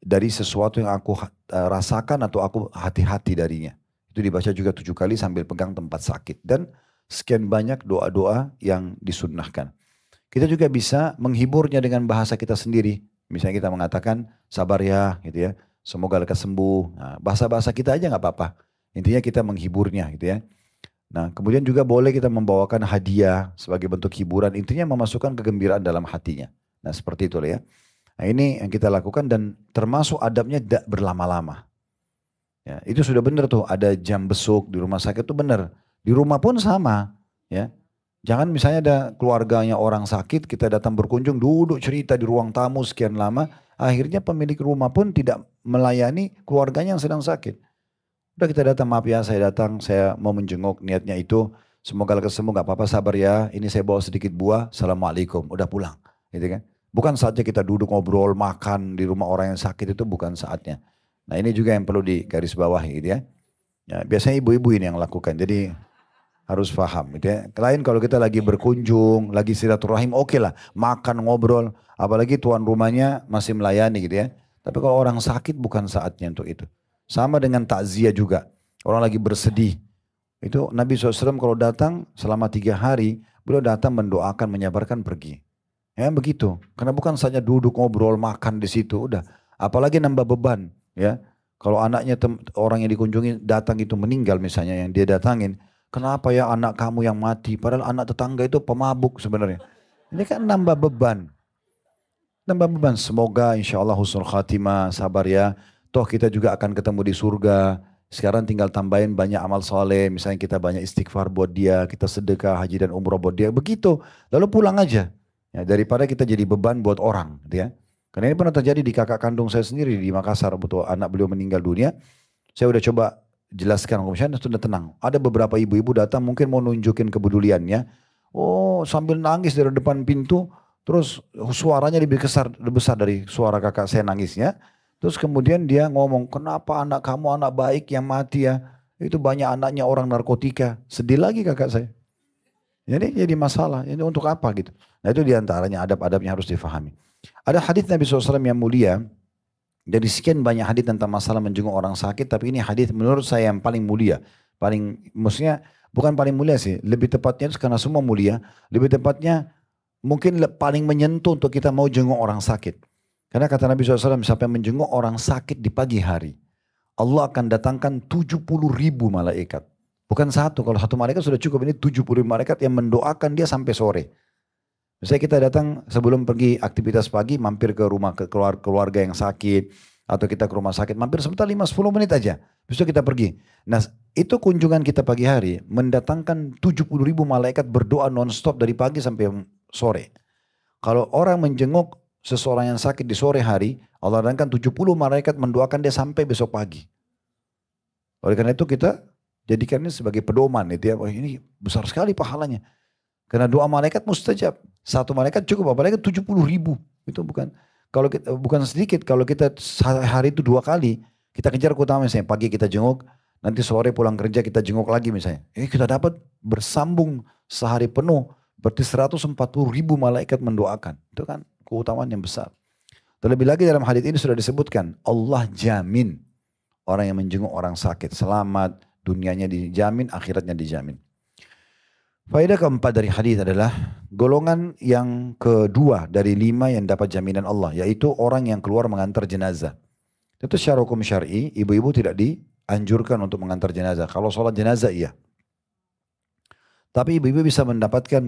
dari sesuatu yang aku rasakan atau aku hati-hati darinya. Itu dibaca juga 7 kali sambil pegang tempat sakit. Dan sekian banyak doa-doa yang disunnahkan. Kita juga bisa menghiburnya dengan bahasa kita sendiri. Misalnya kita mengatakan sabar ya gitu ya. Semoga lekas sembuh. Nah, bahasa-bahasa kita aja gak apa-apa. Intinya kita menghiburnya gitu ya. Nah kemudian juga boleh kita membawakan hadiah sebagai bentuk hiburan. Intinya memasukkan kegembiraan dalam hatinya. Nah seperti itu ya. Nah ini yang kita lakukan dan termasuk adabnya tidak berlama-lama. Ya, itu sudah benar tuh, ada jam besuk di rumah sakit itu benar. Di rumah pun sama. Ya. Jangan misalnya ada keluarganya orang sakit, kita datang berkunjung, duduk cerita di ruang tamu sekian lama. Akhirnya pemilik rumah pun tidak melayani keluarganya yang sedang sakit. Udah kita datang, maaf ya saya datang, saya mau menjenguk, niatnya itu. Semoga lekas sembuh, gak apa-apa sabar ya, ini saya bawa sedikit buah, assalamualaikum, udah pulang. gitu kan. Bukan saatnya kita duduk ngobrol, makan di rumah orang yang sakit, itu bukan saatnya. Nah ini juga yang perlu digarisbawahi gitu ya. Ya biasanya ibu-ibu ini yang lakukan, jadi harus paham gitu ya. Lain kalau kita lagi berkunjung, lagi silaturahim, oke lah, makan, ngobrol. Apalagi tuan rumahnya masih melayani gitu ya. Tapi kalau orang sakit bukan saatnya untuk itu. Sama dengan takziah juga. Orang lagi bersedih. Itu Nabi SAW kalau datang selama 3 hari, beliau datang mendoakan, menyabarkan, pergi. Ya begitu. Karena bukan saja duduk ngobrol, makan di situ, udah. Apalagi nambah beban, ya. Kalau anaknya orang yang dikunjungi datang itu meninggal misalnya, yang dia datangin, kenapa ya anak kamu yang mati? Padahal anak tetangga itu pemabuk sebenarnya. Ini kan nambah beban. Nambah beban. Semoga insya Allah husnul khatimah, sabar ya. Toh kita juga akan ketemu di surga. Sekarang tinggal tambahin banyak amal soleh. Misalnya kita banyak istighfar buat dia, kita sedekah, haji dan umroh buat dia. Begitu. Lalu pulang aja. Ya, daripada kita jadi beban buat orang. Gitu ya. Karena ini pernah terjadi di kakak kandung saya sendiri di Makassar. Betul anak beliau meninggal dunia. Saya udah coba jelaskan, misalnya sudah tenang. Ada beberapa ibu-ibu datang mungkin mau nunjukin kepeduliannya. Oh sambil nangis dari depan pintu. Terus suaranya lebih besar dari suara kakak saya nangisnya. Terus kemudian dia ngomong, kenapa anak kamu anak baik yang mati ya? Itu banyak anaknya orang narkotika. Sedih lagi kakak saya. Jadi masalah. Ini untuk apa gitu. Nah itu diantaranya adab-adabnya harus difahami. Ada hadis Nabi SAW yang mulia. Dari sekian banyak hadis tentang masalah menjenguk orang sakit. Tapi ini hadis menurut saya yang paling mulia. Maksudnya bukan paling mulia sih. Lebih tepatnya karena semua mulia. Lebih tepatnya mungkin paling menyentuh untuk kita mau jenguk orang sakit. Karena kata Nabi SAW, siapa yang menjenguk orang sakit di pagi hari, Allah akan datangkan 70.000 malaikat. Bukan satu, kalau satu malaikat sudah cukup, ini 70.000 malaikat yang mendoakan dia sampai sore. Misalnya kita datang sebelum pergi aktivitas pagi, mampir ke rumah keluarga yang sakit, atau kita ke rumah sakit, mampir sebentar 5-10 menit aja. Besok kita pergi. Nah itu kunjungan kita pagi hari, mendatangkan 70.000 malaikat berdoa non-stop dari pagi sampai sore. Kalau orang menjenguk seseorang yang sakit di sore hari, Allah datangkan 70 malaikat mendoakan dia sampai besok pagi. Oleh karena itu kita jadikan ini sebagai pedoman itu ya. Wah, ini besar sekali pahalanya. Karena doa malaikat mustajab. Satu malaikat cukup, apalagi 70.000. Itu bukan sedikit. Kalau kita hari itu 2 kali, kita kejar keutamaan misalnya. Pagi kita jenguk, nanti sore pulang kerja kita jenguk lagi misalnya. Kita dapat bersambung sehari penuh. Berarti 140.000 malaikat mendoakan. Itu kan keutamaan yang besar. Terlebih lagi dalam hadits ini sudah disebutkan. Allah jamin orang yang menjenguk orang sakit. Selamat, dunianya dijamin, akhiratnya dijamin. Faedah keempat dari hadis adalah golongan yang kedua dari 5 yang dapat jaminan Allah. Yaitu orang yang keluar mengantar jenazah. Itu secara hukum syar'i, ibu-ibu tidak dianjurkan untuk mengantar jenazah. Kalau sholat jenazah iya. Tapi ibu-ibu bisa mendapatkan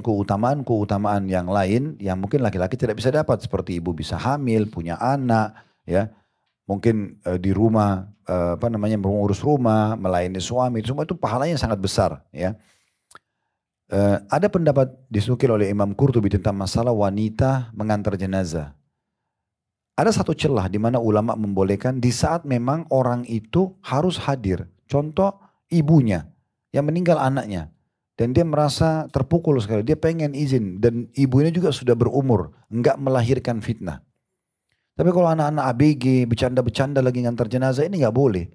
keutamaan yang lain yang mungkin laki-laki tidak bisa dapat. Seperti ibu bisa hamil, punya anak, ya, mungkin di rumah, mengurus rumah, melayani suami, semua itu pahalanya sangat besar. Ya. Ada pendapat disukil oleh Imam Qurtubi tentang masalah wanita mengantar jenazah. Ada satu celah di mana ulama membolehkan di saat memang orang itu harus hadir. Contoh ibunya yang meninggal anaknya. Dan dia merasa terpukul sekali. Dia pengen izin. Dan ibunya juga sudah berumur. Enggak melahirkan fitnah. Tapi kalau anak-anak ABG, bercanda-bercanda lagi ngantar jenazah, ini enggak boleh.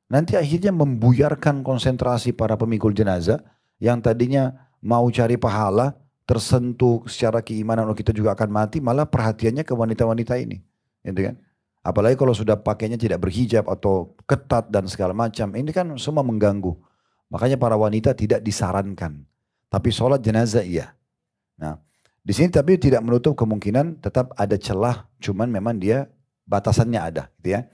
Nanti akhirnya membuyarkan konsentrasi para pemikul jenazah. Yang tadinya mau cari pahala, tersentuh secara keimanan, kita juga akan mati. Malah perhatiannya ke wanita-wanita ini. Gitu kan? Apalagi kalau sudah pakainya tidak berhijab atau ketat dan segala macam. Ini kan semua mengganggu. Makanya para wanita tidak disarankan. Tapi sholat jenazah iya. Nah, di sini tapi tidak menutup kemungkinan tetap ada celah. Cuman memang dia batasannya ada. Gitu ya.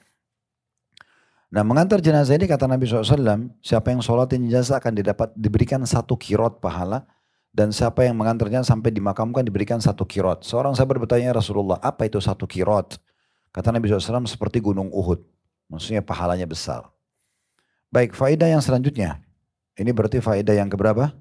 Nah mengantar jenazah ini kata Nabi SAW. Siapa yang sholatin jenazah akan diberikan 1 kirot pahala. Dan siapa yang mengantarnya sampai dimakamkan diberikan 1 kirot. Seorang sahabat bertanya Rasulullah apa itu 1 kirot? Kata Nabi SAW seperti gunung Uhud. Maksudnya pahalanya besar. Baik faedah yang selanjutnya. Ini berarti faedah yang keberapa?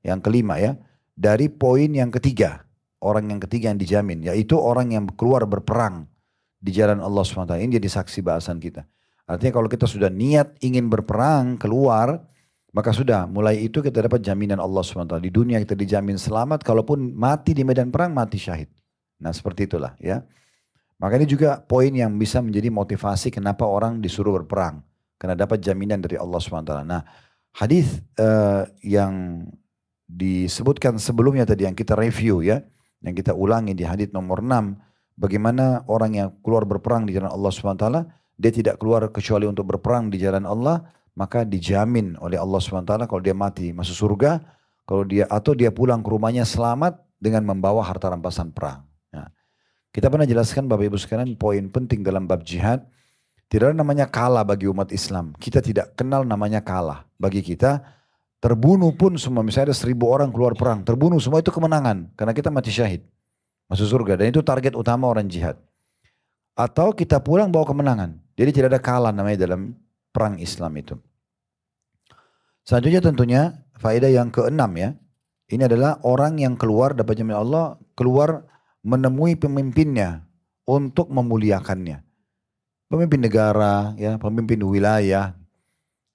Yang kelima ya. Dari poin yang ketiga. Orang yang ketiga yang dijamin. Yaitu orang yang keluar berperang. Di jalan Allah SWT. Ini jadi saksi bahasan kita. Artinya kalau kita sudah niat ingin berperang keluar. Maka sudah mulai itu kita dapat jaminan Allah SWT. Di dunia kita dijamin selamat. Kalaupun mati di medan perang mati syahid. Nah seperti itulah ya. Maka ini juga poin yang bisa menjadi motivasi kenapa orang disuruh berperang. Karena dapat jaminan dari Allah SWT. Nah hadis yang disebutkan sebelumnya tadi yang kita review ya. Yang kita ulangi di hadis nomor 6. Bagaimana orang yang keluar berperang di jalan Allah SWT. Dia tidak keluar kecuali untuk berperang di jalan Allah. Maka dijamin oleh Allah SWT kalau dia mati masuk surga. Kalau dia atau dia pulang ke rumahnya selamat dengan membawa harta rampasan perang. Nah, kita pernah jelaskan Bapak Ibu sekalian poin penting dalam bab jihad. Tidak ada namanya kalah bagi umat Islam. Kita tidak kenal namanya kalah. Bagi kita terbunuh pun semua. Misalnya ada 1000 orang keluar perang. Terbunuh semua itu kemenangan. Karena kita mati syahid. Masuk surga. Dan itu target utama orang jihad. Atau kita pulang bawa kemenangan. Jadi tidak ada kalah namanya dalam perang Islam itu. Selanjutnya tentunya faedah yang keenam ya. Ini adalah orang yang keluar dapat jaminan Allah. Keluar menemui pemimpinnya untuk memuliakannya. Pemimpin negara, ya, pemimpin wilayah.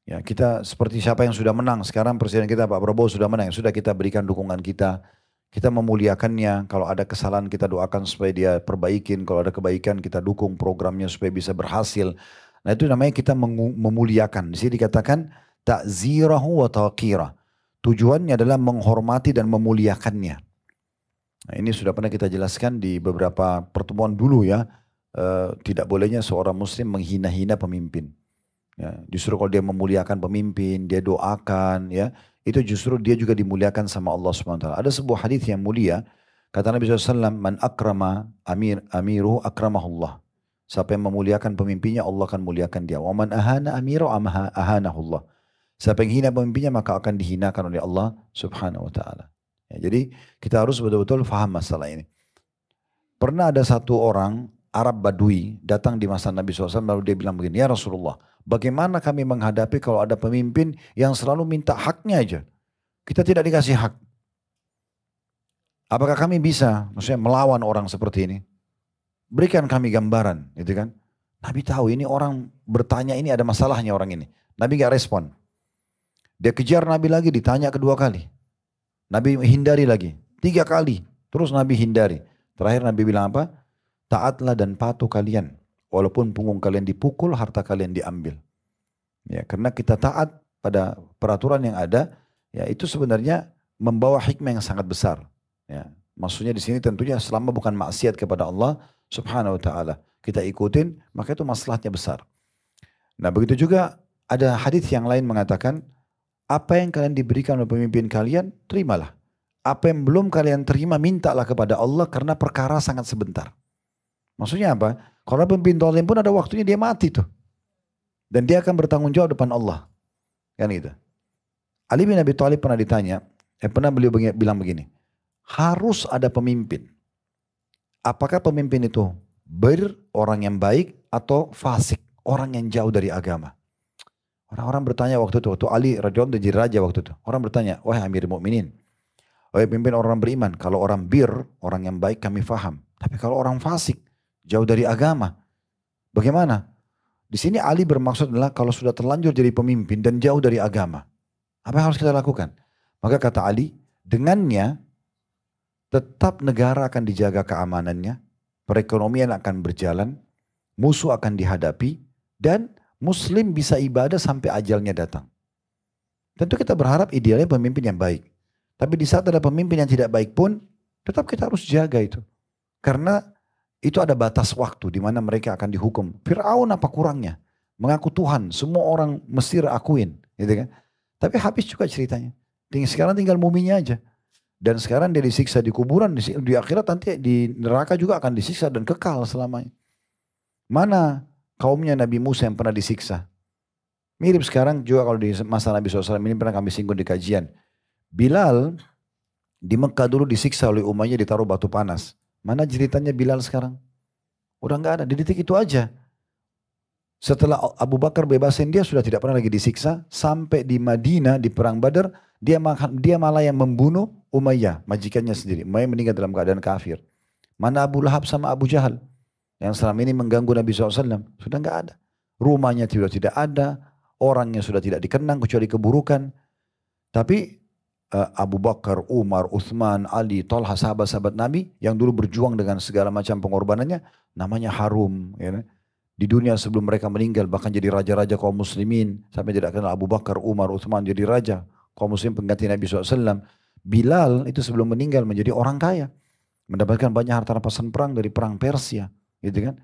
Ya, kita seperti siapa yang sudah menang. Sekarang presiden kita Pak Prabowo sudah menang. Sudah kita berikan dukungan kita. Kita memuliakannya. Kalau ada kesalahan kita doakan supaya dia perbaikin. Kalau ada kebaikan kita dukung programnya supaya bisa berhasil. Nah itu namanya kita memuliakan. Di sini dikatakan ta'zirahu wa taqira. Tujuannya adalah menghormati dan memuliakannya. Nah, ini sudah pernah kita jelaskan di beberapa pertemuan dulu ya. Tidak bolehnya seorang muslim menghina-hina pemimpin. Ya, justru kalau dia memuliakan pemimpin, dia doakan ya. Itu justru dia juga dimuliakan sama Allah SWT. Ada sebuah hadis yang mulia. Kata Nabi SAW, Man akrama amiruhu akramahullah. Siapa yang memuliakan pemimpinnya, Allah akan muliakan dia. Wa man ahana amiruhu ahanahullah. Siapa yang hina pemimpinnya, maka akan dihinakan oleh Allah Subhanahu wa ta'ala. Ya, jadi kita harus betul-betul faham masalah ini. Pernah ada satu orang Arab Badui datang di masa Nabi SAW lalu dia bilang begini, ya Rasulullah, bagaimana kami menghadapi kalau ada pemimpin yang selalu minta haknya aja. Kita tidak dikasih hak. Apakah kami bisa maksudnya melawan orang seperti ini? Berikan kami gambaran, gitu kan? Nabi tahu ini orang bertanya ini ada masalahnya orang ini. Nabi gak respon. Dia kejar Nabi lagi, ditanya kedua kali. Nabi hindari lagi, 3 kali. Terus Nabi hindari. Terakhir Nabi bilang apa? Taatlah dan patuh kalian. Walaupun punggung kalian dipukul, harta kalian diambil. Ya, karena kita taat pada peraturan yang ada, ya itu sebenarnya membawa hikmah yang sangat besar. Ya, maksudnya di sini tentunya selama bukan maksiat kepada Allah Subhanahu wa ta'ala. Kita ikutin, maka itu masalahnya besar. Nah begitu juga ada hadis yang lain mengatakan, apa yang kalian diberikan oleh pemimpin kalian, terimalah. Apa yang belum kalian terima, mintalah kepada Allah karena perkara sangat sebentar. Maksudnya apa? Kalau pemimpin zalim pun ada waktunya dia mati tuh. Dan dia akan bertanggung jawab depan Allah. Kan gitu. Ali bin Abi Thalib pernah ditanya, pernah beliau bilang begini, harus ada pemimpin. Apakah pemimpin itu orang yang baik atau fasik, orang yang jauh dari agama? Orang-orang bertanya waktu itu, waktu Ali radhiyallahu anhu jadi raja waktu itu. Orang bertanya, wahai Amir Mukminin, wahai pemimpin orang beriman, kalau orang orang yang baik kami faham. Tapi kalau orang fasik, jauh dari agama, bagaimana? Di sini Ali bermaksud adalah kalau sudah terlanjur jadi pemimpin dan jauh dari agama, apa yang harus kita lakukan? Maka kata Ali, dengannya tetap negara akan dijaga keamanannya, perekonomian akan berjalan, musuh akan dihadapi, dan Muslim bisa ibadah sampai ajalnya datang. Tentu kita berharap idealnya pemimpin yang baik. Tapi di saat ada pemimpin yang tidak baik pun, tetap kita harus jaga itu. Karena itu ada batas waktu di mana mereka akan dihukum. Fir'aun apa kurangnya? Mengaku Tuhan, semua orang Mesir akuin. Gitu kan? Tapi habis juga ceritanya. Sekarang tinggal muminya aja. Dan sekarang dia disiksa di kuburan, di akhirat nanti di neraka juga akan disiksa dan kekal selamanya. Mana kaumnya Nabi Musa yang pernah disiksa? Mirip sekarang juga kalau di masa Nabi SAW ini pernah kami singgung di kajian. Bilal di Mekah dulu disiksa oleh umatnya ditaruh batu panas. Mana ceritanya Bilal sekarang? Udah nggak ada, di detik itu aja. Setelah Abu Bakar bebasin dia sudah tidak pernah lagi disiksa. Sampai di Madinah di perang Badar dia malah yang membunuh Umayyah, majikannya sendiri. Umayyah meninggal dalam keadaan kafir. Mana Abu Lahab sama Abu Jahal yang selama ini mengganggu Nabi SAW. Sudah nggak ada. Rumahnya sudah tidak ada. Orangnya sudah tidak dikenang kecuali keburukan. Tapi Abu Bakar, Umar, Uthman, Ali, Talha, sahabat-sahabat Nabi yang dulu berjuang dengan segala macam pengorbanannya, namanya harum. Ya. Di dunia sebelum mereka meninggal bahkan jadi raja-raja kaum muslimin. Sampai tidak kenal Abu Bakar, Umar, Uthman jadi raja. Kaum muslim pengganti Nabi SAW. Bilal itu sebelum meninggal menjadi orang kaya. Mendapatkan banyak harta rampasan perang dari perang Persia. Gitu kan.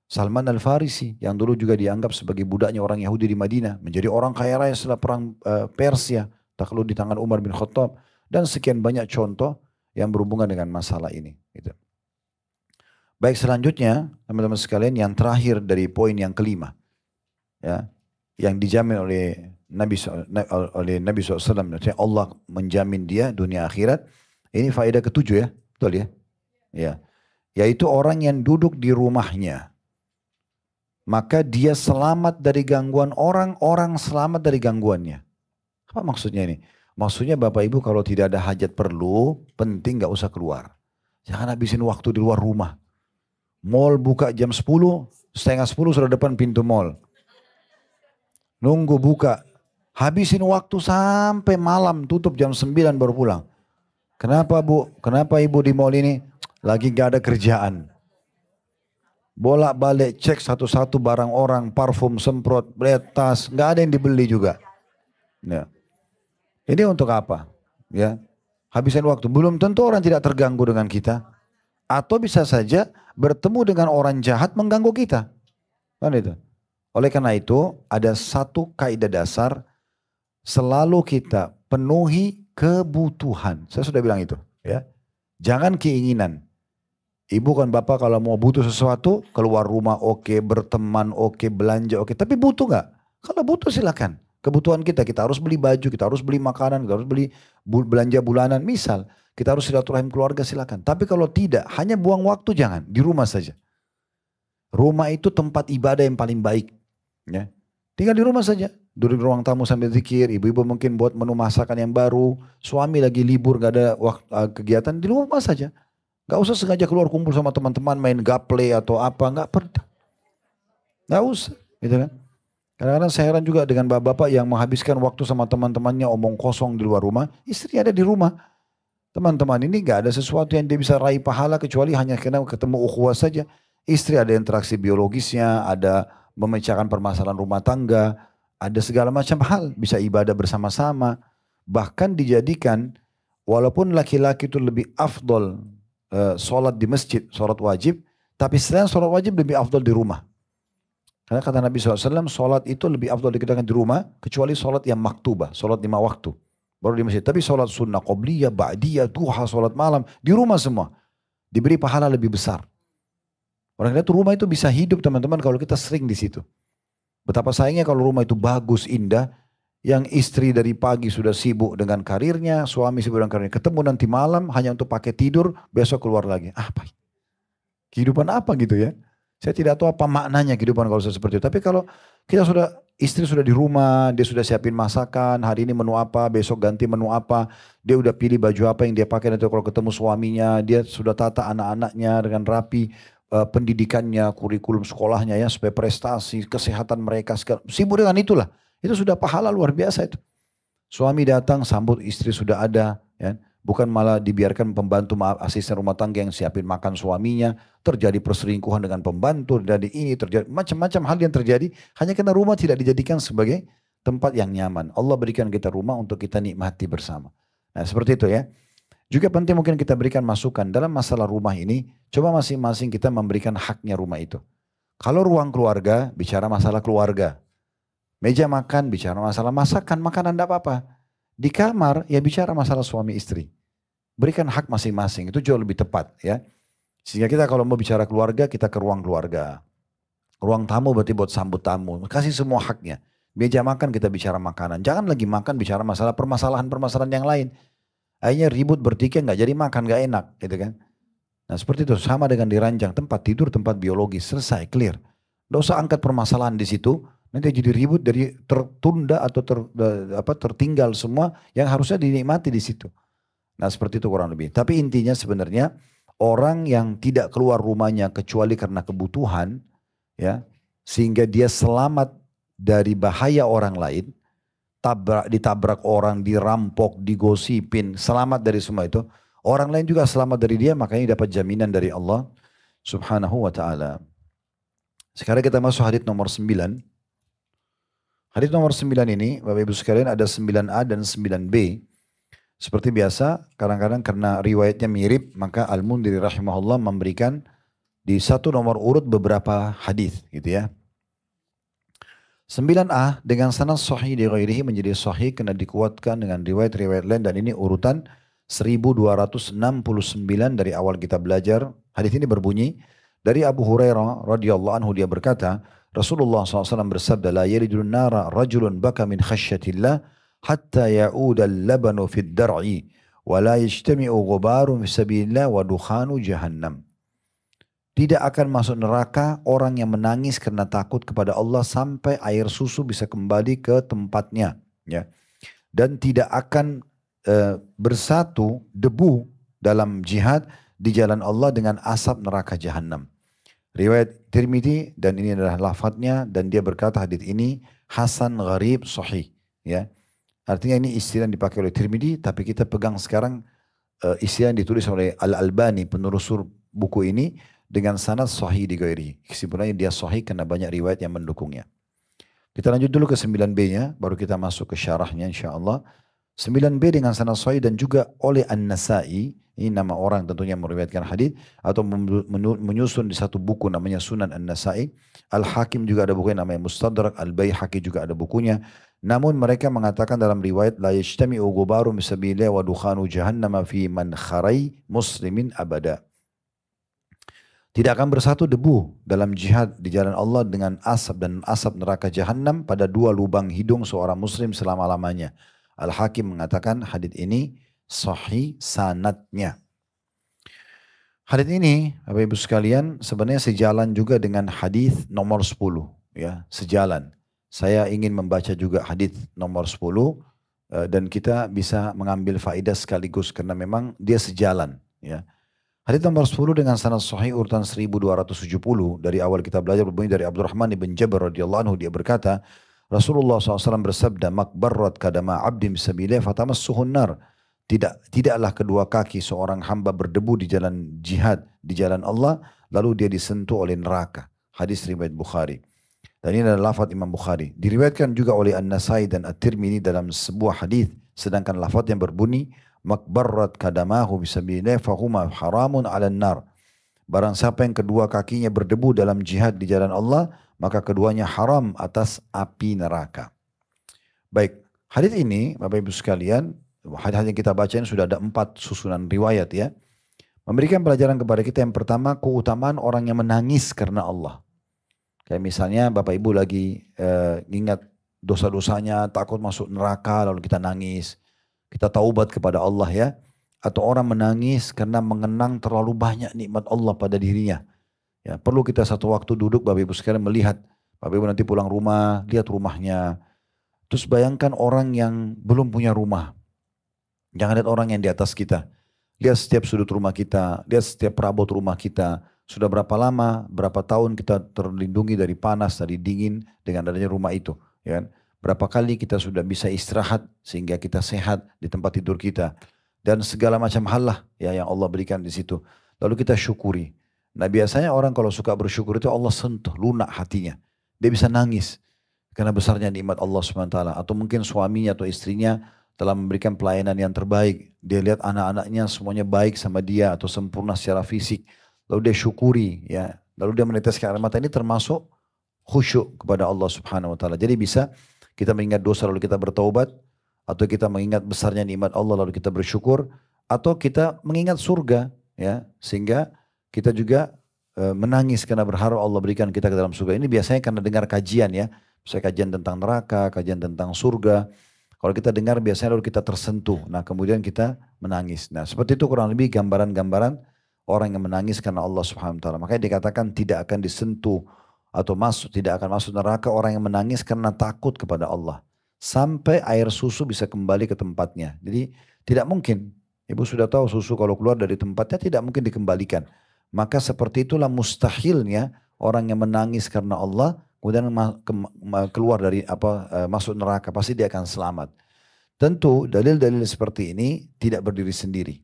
Salman Al-Farisi yang dulu juga dianggap sebagai budaknya orang Yahudi di Madinah. Menjadi orang kaya raya setelah perang Persia. Takluk di tangan Umar bin Khattab. Dan sekian banyak contoh yang berhubungan dengan masalah ini. Gitu. Baik, selanjutnya teman-teman sekalian yang terakhir dari poin yang kelima. Ya, yang dijamin oleh Nabi SAW. Allah menjamin dia dunia akhirat. Ini faedah ketujuh ya. Betul ya? Ya. Yaitu orang yang duduk di rumahnya. Maka dia selamat dari gangguan orang, orang selamat dari gangguannya. Apa maksudnya ini? Maksudnya Bapak Ibu kalau tidak ada hajat perlu, penting gak usah keluar. Jangan habisin waktu di luar rumah. Mall buka jam 10, setengah 10 sudah depan pintu mall. Nunggu buka. Habisin waktu sampai malam, tutup jam 9 baru pulang. Kenapa Bu? Kenapa Ibu di mall ini? Lagi gak ada kerjaan. Bolak-balik cek satu-satu barang orang, parfum, semprot, tas, nggak ada yang dibeli juga. Ya. Ini untuk apa? Ya, habisin waktu. Belum tentu orang tidak terganggu dengan kita, atau bisa saja bertemu dengan orang jahat mengganggu kita. Kan itu. Oleh karena itu ada satu kaidah dasar, selalu kita penuhi kebutuhan. Saya sudah bilang itu. Ya, jangan keinginan. Ibu kan bapak kalau mau butuh sesuatu, keluar rumah oke, berteman oke, belanja oke. Tapi butuh nggak? Kalau butuh silakan. Kebutuhan kita harus beli baju, kita harus beli makanan, kita harus beli belanja bulanan. Misal, kita harus silaturahim keluarga silakan. Tapi kalau tidak, hanya buang waktu jangan, di rumah saja. Rumah itu tempat ibadah yang paling baik. Ya. Tinggal di rumah saja. Duduk di ruang tamu sambil zikir, ibu-ibu mungkin buat menu masakan yang baru. Suami lagi libur, gak ada kegiatan, di rumah saja. Gak usah sengaja keluar kumpul sama teman-teman main gaple atau apa, gak perlu. Gak usah, gitu kan. Kadang-kadang saya heran juga dengan bapak-bapak yang menghabiskan waktu sama teman-temannya omong kosong di luar rumah, istri ada di rumah. Teman-teman ini gak ada sesuatu yang dia bisa raih pahala kecuali hanya karena ketemu ukhuwah saja. Istri ada interaksi biologisnya, ada memecahkan permasalahan rumah tangga, ada segala macam hal, bisa ibadah bersama-sama. Bahkan dijadikan, walaupun laki-laki itu lebih afdol, sholat di masjid, sholat wajib. Tapi selain sholat wajib lebih afdal di rumah. Karena kata Nabi SAW, sholat itu lebih afdal dikerjakan di rumah. Kecuali sholat yang maktubah, sholat 5 waktu. Baru di masjid. Tapi sholat sunnah, qobliyah, ba'diyah, duha, sholat malam. Di rumah semua. Diberi pahala lebih besar. Orang kita tuh rumah itu bisa hidup teman-teman kalau kita sering di situ. Betapa sayangnya kalau rumah itu bagus, indah. Yang istri dari pagi sudah sibuk dengan karirnya, suami sibuk dengan karirnya. Ketemu nanti malam hanya untuk pakai tidur, besok keluar lagi. Apa? Kehidupan apa gitu ya? Saya tidak tahu apa maknanya kehidupan kalau seperti itu. Tapi kalau kita sudah, istri sudah di rumah, dia sudah siapin masakan, hari ini menu apa, besok ganti menu apa. Dia udah pilih baju apa yang dia pakai nanti kalau ketemu suaminya. Dia sudah tata anak-anaknya dengan rapi, pendidikannya, kurikulum sekolahnya ya, supaya prestasi, kesehatan mereka. Sibuk dengan itulah. Itu sudah pahala luar biasa itu. Suami datang sambut istri sudah ada. Ya. Bukan malah dibiarkan pembantu asisten rumah tangga yang siapin makan suaminya. Terjadi perselingkuhan dengan pembantu. Dari ini terjadi macam-macam hal yang terjadi. Hanya karena rumah tidak dijadikan sebagai tempat yang nyaman. Allah berikan kita rumah untuk kita nikmati bersama. Nah seperti itu ya. Juga penting mungkin kita berikan masukan. Dalam masalah rumah ini. Coba masing-masing kita memberikan haknya rumah itu. Kalau ruang keluarga bicara masalah keluarga. Meja makan bicara masalah masakan, makanan tidak apa-apa. Di kamar ya bicara masalah suami istri. Berikan hak masing-masing, itu jauh lebih tepat ya. Sehingga kita kalau mau bicara keluarga, kita ke ruang keluarga. Ruang tamu berarti buat sambut tamu. Kasih semua haknya. Meja makan kita bicara makanan. Jangan lagi makan bicara masalah permasalahan-permasalahan yang lain. Akhirnya ribut bertikai nggak jadi makan, nggak enak gitu kan. Nah seperti itu sama dengan di ranjang, tempat tidur, tempat biologis, selesai, clear. Nggak usah angkat permasalahan di situ. Nanti jadi ribut dari tertunda atau tertinggal semua yang harusnya dinikmati di situ. Nah seperti itu kurang lebih. Tapi intinya sebenarnya orang yang tidak keluar rumahnya kecuali karena kebutuhan, ya, sehingga dia selamat dari bahaya orang lain, ditabrak orang, dirampok, digosipin, selamat dari semua itu. Orang lain juga selamat dari dia, makanya dapat jaminan dari Allah Subhanahu wa ta'ala. Sekarang kita masuk hadits nomor 9. Hadits nomor 9 ini, Bapak Ibu sekalian, ada 9a dan 9b. Seperti biasa, kadang-kadang karena riwayatnya mirip, maka Al-Mundhiri rahimahullah memberikan di satu nomor urut beberapa hadis, gitu ya. 9a dengan sanad sahih di ghairihi menjadi sahih karena dikuatkan dengan riwayat-riwayat lain, dan ini urutan 1269 dari awal kita belajar. Hadis ini berbunyi dari Abu Hurairah radhiyallahu anhu, dia berkata, Rasulullah SAW bersabda, la yaridun nara rajulun baka min khasyatillah hatta ya'uda al-labanu fid dar'i wa la yajtami'u ghubarun fi sabilillah wa dukhanu jahannam. Tidak akan masuk neraka orang yang menangis karena takut kepada Allah sampai air susu bisa kembali ke tempatnya, ya. Dan tidak akan bersatu debu dalam jihad di jalan Allah dengan asap neraka jahannam. Riwayat Tirmidzi, dan ini adalah lafadznya, dan dia berkata hadits ini hasan gharib sahih, ya. Artinya ini istilah yang dipakai oleh Tirmidzi, tapi kita pegang sekarang istilah yang ditulis oleh Al-Albani, penulis buku ini, dengan sanad sahih di ghairi. Kesimpulannya dia sahih karena banyak riwayat yang mendukungnya. Kita lanjut dulu ke 9b-nya, baru kita masuk ke syarahnya insyaallah. 9b dengan sanad sahih dan juga oleh An-Nasa'i, ini nama orang tentunya meriwayatkan hadis atau menyusun di satu buku namanya Sunan An-Nasa'i. Al-Hakim juga ada bukunya namanya Mustadrak, Al-Baihaqi juga ada bukunya. Namun mereka mengatakan dalam riwayat la yajtami'u ghubarum bisabilillah wa dukhanu jahannama fi man kharai muslimin abada. Tidak akan bersatu debu dalam jihad di jalan Allah dengan asap dan asap neraka jahannam pada dua lubang hidung seorang muslim selama-lamanya. Al-Hakim mengatakan hadits ini sahih sanadnya. Hadits ini, Bapak Ibu sekalian, sebenarnya sejalan juga dengan hadis nomor 10, ya, sejalan. Saya ingin membaca juga hadis nomor 10 dan kita bisa mengambil faedah sekaligus karena memang dia sejalan, ya. Hadis nomor 10 dengan sanad sahih urutan 1270 dari awal kita belajar berbunyi dari Abdurrahman bin Jabir radhiyallahu anhu, dia berkata, Rasulullah SAW bersabda, makbarrat kadama abdim sabilillah fatamassuhun nar. Tidaklah kedua kaki seorang hamba berdebu di jalan jihad, di jalan Allah, lalu dia disentuh oleh neraka. Hadis riwayat Bukhari. Dan ini adalah lafaz Imam Bukhari. Diriwayatkan juga oleh An-Nasai dan At-Tirmidzi dalam sebuah hadis, sedangkan lafaz yang berbunyi, makbarrat kadamahu bisabilillah fahuma haramun 'alan nar. Barang siapa yang kedua kakinya berdebu dalam jihad di jalan Allah, maka keduanya haram atas api neraka. Baik, hadis ini Bapak Ibu sekalian, hadis yang kita baca ini sudah ada 4 susunan riwayat, ya. Memberikan pelajaran kepada kita yang pertama, keutamaan orang yang menangis karena Allah. Kayak misalnya Bapak Ibu lagi ingat dosa-dosanya, takut masuk neraka, lalu kita nangis. Kita taubat kepada Allah, ya. Atau orang menangis karena mengenang terlalu banyak nikmat Allah pada dirinya. Ya, perlu kita satu waktu duduk Bapak Ibu sekalian melihat. Bapak Ibu nanti pulang rumah, lihat rumahnya. Terus bayangkan orang yang belum punya rumah. Jangan lihat orang yang di atas kita. Lihat setiap sudut rumah kita, lihat setiap perabot rumah kita. Sudah berapa lama, berapa tahun kita terlindungi dari panas, dari dingin dengan adanya rumah itu. Ya kan? Berapa kali kita sudah bisa istirahat sehingga kita sehat di tempat tidur kita. Dan segala macam hal lah, ya, yang Allah berikan di situ. Lalu kita syukuri. Nah biasanya orang kalau suka bersyukur itu Allah sentuh, lunak hatinya. Dia bisa nangis karena besarnya nikmat Allah SWT. Atau mungkin suaminya atau istrinya telah memberikan pelayanan yang terbaik. Dia lihat anak-anaknya semuanya baik sama dia atau sempurna secara fisik. Lalu dia syukuri, ya. Lalu dia meneteskan air mata. Ini termasuk khusyuk kepada Allah SWT. Jadi bisa kita mengingat dosa lalu kita bertaubat. Atau kita mengingat besarnya nikmat Allah lalu kita bersyukur. Atau kita mengingat surga, ya, sehingga kita juga menangis karena berharap Allah berikan kita ke dalam surga. Ini biasanya karena dengar kajian, ya. Misalnya kajian tentang neraka, kajian tentang surga. Kalau kita dengar biasanya lalu kita tersentuh. Nah kemudian kita menangis. Nah seperti itu kurang lebih gambaran-gambaran orang yang menangis karena Allah Subhanahu Wa Taala. Makanya dikatakan tidak akan disentuh atau tidak akan masuk neraka orang yang menangis karena takut kepada Allah. Sampai air susu bisa kembali ke tempatnya. Jadi tidak mungkin. Ibu sudah tahu susu kalau keluar dari tempatnya tidak mungkin dikembalikan. Maka seperti itulah mustahilnya orang yang menangis karena Allah kemudian keluar dari masuk neraka, pasti dia akan selamat. Tentu dalil-dalil seperti ini tidak berdiri sendiri.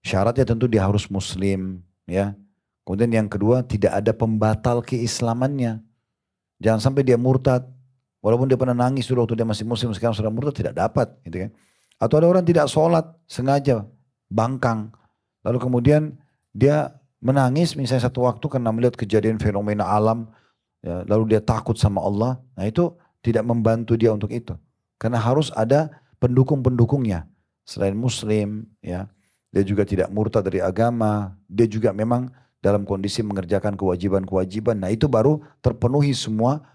Syaratnya tentu dia harus muslim, ya. Kemudian yang kedua, tidak ada pembatal keislamannya. Jangan sampai dia murtad, walaupun dia pernah nangis dulu waktu dia masih muslim, sekarang sudah murtad, tidak dapat, gitu kan. Atau ada orang tidak sholat sengaja, bangkang, lalu kemudian dia menangis misalnya satu waktu karena melihat kejadian fenomena alam, ya, lalu dia takut sama Allah. Nah itu tidak membantu dia untuk itu. Karena harus ada pendukung-pendukungnya. Selain muslim, ya, dia juga tidak murtad dari agama. Dia juga memang dalam kondisi mengerjakan kewajiban-kewajiban. Nah itu baru terpenuhi semua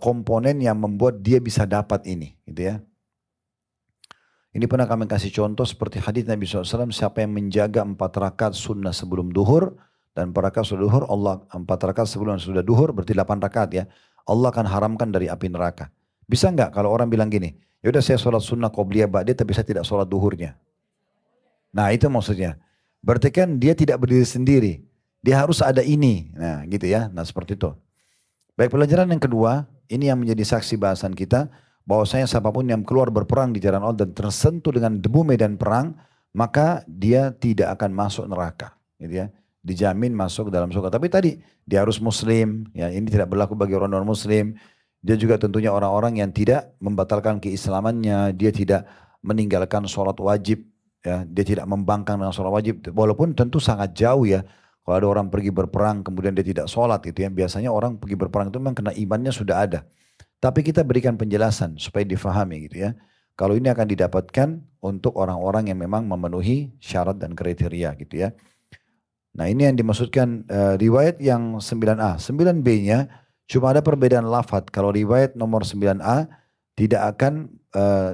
komponen yang membuat dia bisa dapat ini. Gitu ya. Ini pernah kami kasih contoh seperti hadis Nabi SAW. Siapa yang menjaga 4 rakaat sunnah sebelum duhur. Dan 4 rakaat sudah duhur. 4 rakaat sebelum sudah duhur berarti 8 rakaat ya. Allah akan haramkan dari api neraka. Bisa nggak kalau orang bilang gini, ya udah saya sholat sunnah qobliyah ba'diyah tapi saya tidak sholat duhurnya. Nah itu maksudnya. Berarti kan dia tidak berdiri sendiri. Dia harus ada ini. Nah gitu ya. Nah seperti itu. Baik, pelajaran yang kedua. Ini yang menjadi saksi bahasan kita. Bahwasanya siapapun yang keluar berperang di jalan Allah dan tersentuh dengan debu medan perang. Maka dia tidak akan masuk neraka. Gitu ya. Dijamin masuk dalam surga. Tapi tadi dia harus muslim. Ya, ini tidak berlaku bagi orang non muslim. Dia juga tentunya orang-orang yang tidak membatalkan keislamannya. Dia tidak meninggalkan sholat wajib. Ya, dia tidak membangkang dengan sholat wajib. Walaupun tentu sangat jauh ya. Kalau ada orang pergi berperang kemudian dia tidak sholat gitu ya. Biasanya orang pergi berperang itu memang karena imannya sudah ada. Tapi kita berikan penjelasan supaya difahami gitu ya. Kalau ini akan didapatkan untuk orang-orang yang memang memenuhi syarat dan kriteria gitu ya. Nah ini yang dimaksudkan riwayat yang 9a. 9b-nya cuma ada perbedaan lafadz. Kalau riwayat nomor 9a tidak akan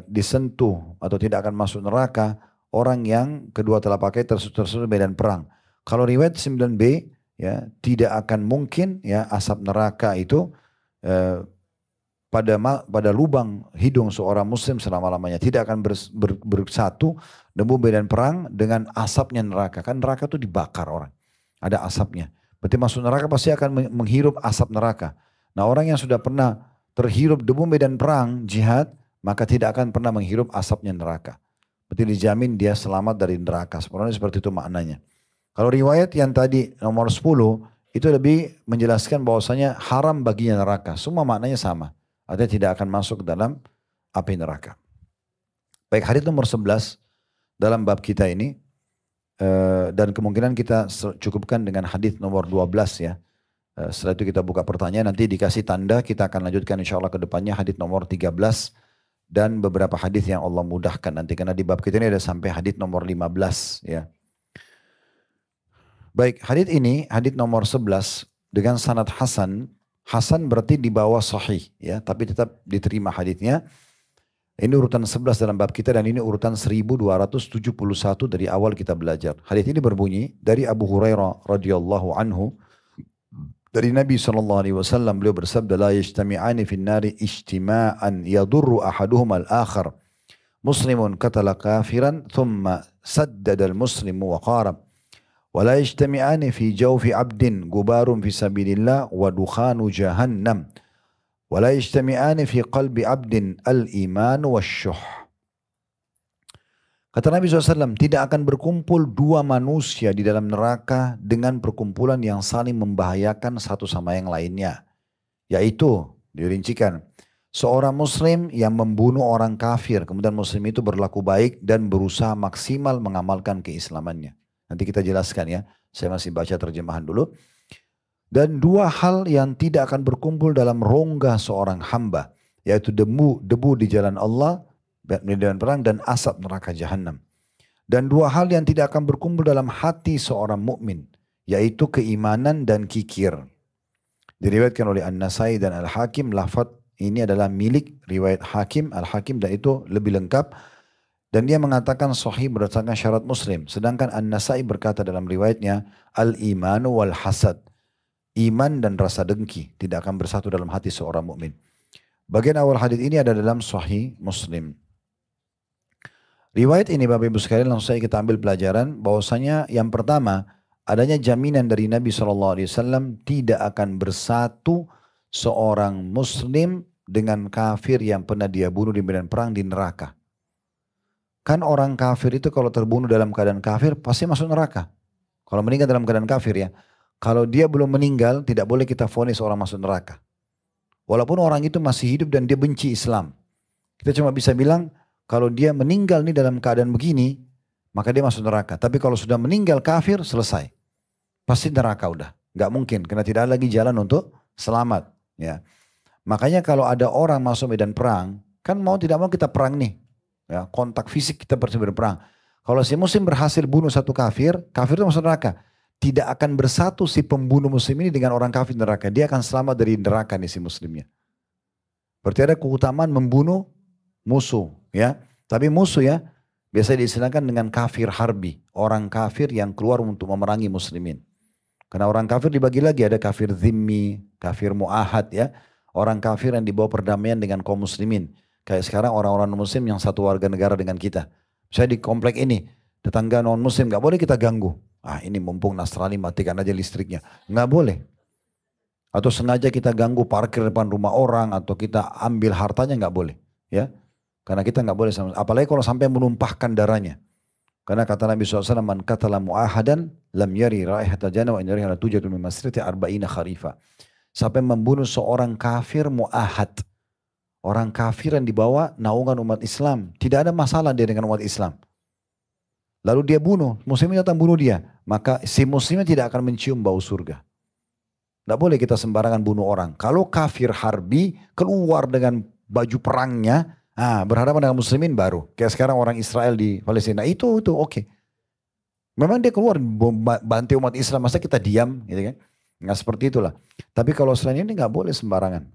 disentuh atau tidak akan masuk neraka orang yang kedua telapak kaki tersentuh medan perang. Kalau riwayat 9b ya tidak akan mungkin ya asap neraka itu pada lubang hidung seorang muslim selama-lamanya. Tidak akan bersatu debu medan perang dengan asapnya neraka. Kan neraka itu dibakar orang. Ada asapnya. Berarti masuk neraka pasti akan menghirup asap neraka. Nah orang yang sudah pernah terhirup debu medan perang, jihad, maka tidak akan pernah menghirup asapnya neraka. Berarti dijamin dia selamat dari neraka. Seperti itu maknanya. Kalau riwayat yang tadi nomor 10, itu lebih menjelaskan bahwasanya haram baginya neraka. Semua maknanya sama. Artinya tidak akan masuk ke dalam api neraka. Baik, hadis nomor 11 dalam bab kita ini. Dan kemungkinan kita cukupkan dengan hadis nomor 12 ya. Setelah itu kita buka pertanyaan, nanti dikasih tanda, kita akan lanjutkan insya Allah ke depannya hadis nomor 13 dan beberapa hadis yang Allah mudahkan nanti. Karena di bab kita ini ada sampai hadis nomor 15 ya. Baik, hadis ini, hadis nomor 11 dengan sanad hasan. Hasan berarti di bawah sahih ya, tapi tetap diterima hadisnya. Ini urutan 11 dalam bab kita dan ini urutan 1271 dari awal kita belajar. Hadis ini berbunyi dari Abu Hurairah radhiyallahu anhu. Dari Nabi SAW beliau bersabda, la yajtami'ani fin nari ijtima'an yadurru ahaduhum al-akhar. Muslimun qatala kafiran thumma saddada al-muslimu wa qarab. Wa la yajtami'ani fi jawfi abdin gubarun fi sabilillah wa dukhanu jahannam. Wa la yajtami'ani fi qalbi abdin al-iman wa syuh. Kata Nabi SAW, tidak akan berkumpul dua manusia di dalam neraka dengan perkumpulan yang saling membahayakan satu sama yang lainnya. Yaitu, dirincikan, seorang muslim yang membunuh orang kafir, kemudian muslim itu berlaku baik dan berusaha maksimal mengamalkan keislamannya. Nanti kita jelaskan ya, saya masih baca terjemahan dulu. Dan dua hal yang tidak akan berkumpul dalam rongga seorang hamba, yaitu debu di jalan Allah, medan perang dan asap neraka jahanam. Dan dua hal yang tidak akan berkumpul dalam hati seorang mukmin, yaitu keimanan dan kikir. Diriwayatkan oleh An-Nasai dan Al-Hakim, lafaz ini adalah milik riwayat Hakim, Al-Hakim, dan itu lebih lengkap. Dan dia mengatakan sahih berdasarkan syarat Muslim. Sedangkan An-Nasai berkata dalam riwayatnya, al-imanu wal hasad. Iman dan rasa dengki tidak akan bersatu dalam hati seorang mukmin. Bagian awal hadis ini ada dalam sahih Muslim. Riwayat ini Bapak Ibu sekalian langsung saja kita ambil pelajaran bahwasanya yang pertama adanya jaminan dari Nabi SAW tidak akan bersatu seorang muslim dengan kafir yang pernah dia bunuh di medan perang di neraka. Kan orang kafir itu kalau terbunuh dalam keadaan kafir pasti masuk neraka. Kalau meninggal dalam keadaan kafir ya. Kalau dia belum meninggal tidak boleh kita vonis orang masuk neraka. Walaupun orang itu masih hidup dan dia benci Islam. Kita cuma bisa bilang kalau dia meninggal nih dalam keadaan begini maka dia masuk neraka. Tapi kalau sudah meninggal kafir selesai. Pasti neraka udah. Gak mungkin karena tidak ada lagi jalan untuk selamat. Ya. Makanya kalau ada orang masuk medan perang kan mau tidak mau kita perang nih. Ya, kontak fisik kita berperang. Kalau si muslim berhasil bunuh satu kafir, kafir itu masuk neraka. Tidak akan bersatu si pembunuh muslim ini dengan orang kafir neraka. Dia akan selamat dari neraka nih si muslimnya. Berarti ada keutamaan membunuh musuh. Ya, tapi musuh ya biasa diistilahkan dengan kafir harbi. Orang kafir yang keluar untuk memerangi muslimin. Karena orang kafir dibagi lagi ada kafir zimmi, kafir mu'ahad ya. Orang kafir yang dibawa perdamaian dengan kaum muslimin. Kayak sekarang orang-orang muslim yang satu warga negara dengan kita. Saya di komplek ini, tetangga non muslim gak boleh kita ganggu. Ah ini mumpung Nasrani matikan aja listriknya. Gak boleh. Atau sengaja kita ganggu parkir depan rumah orang atau kita ambil hartanya gak boleh. Ya, karena kita gak boleh. Apalagi kalau sampai menumpahkan darahnya. Karena kata Nabi SAW, man qatala mu'ahadan lam yari raihata jannah wa in yariha la tujadu min masriti arba'ina kharifa. Sampai membunuh seorang kafir mu'ahad. Orang kafir yang dibawa naungan umat Islam. Tidak ada masalah dia dengan umat Islam. Lalu dia bunuh. Muslimnya datang bunuh dia. Maka si muslimnya tidak akan mencium bau surga. Tidak boleh kita sembarangan bunuh orang. Kalau kafir harbi keluar dengan baju perangnya. Berhadapan dengan muslimin baru. Kayak sekarang orang Israel di Palestina. Itu oke. Memang dia keluar bantu umat Islam. Masa kita diam gitu kan. Nggak seperti itulah. Tapi kalau selain ini nggak boleh sembarangan.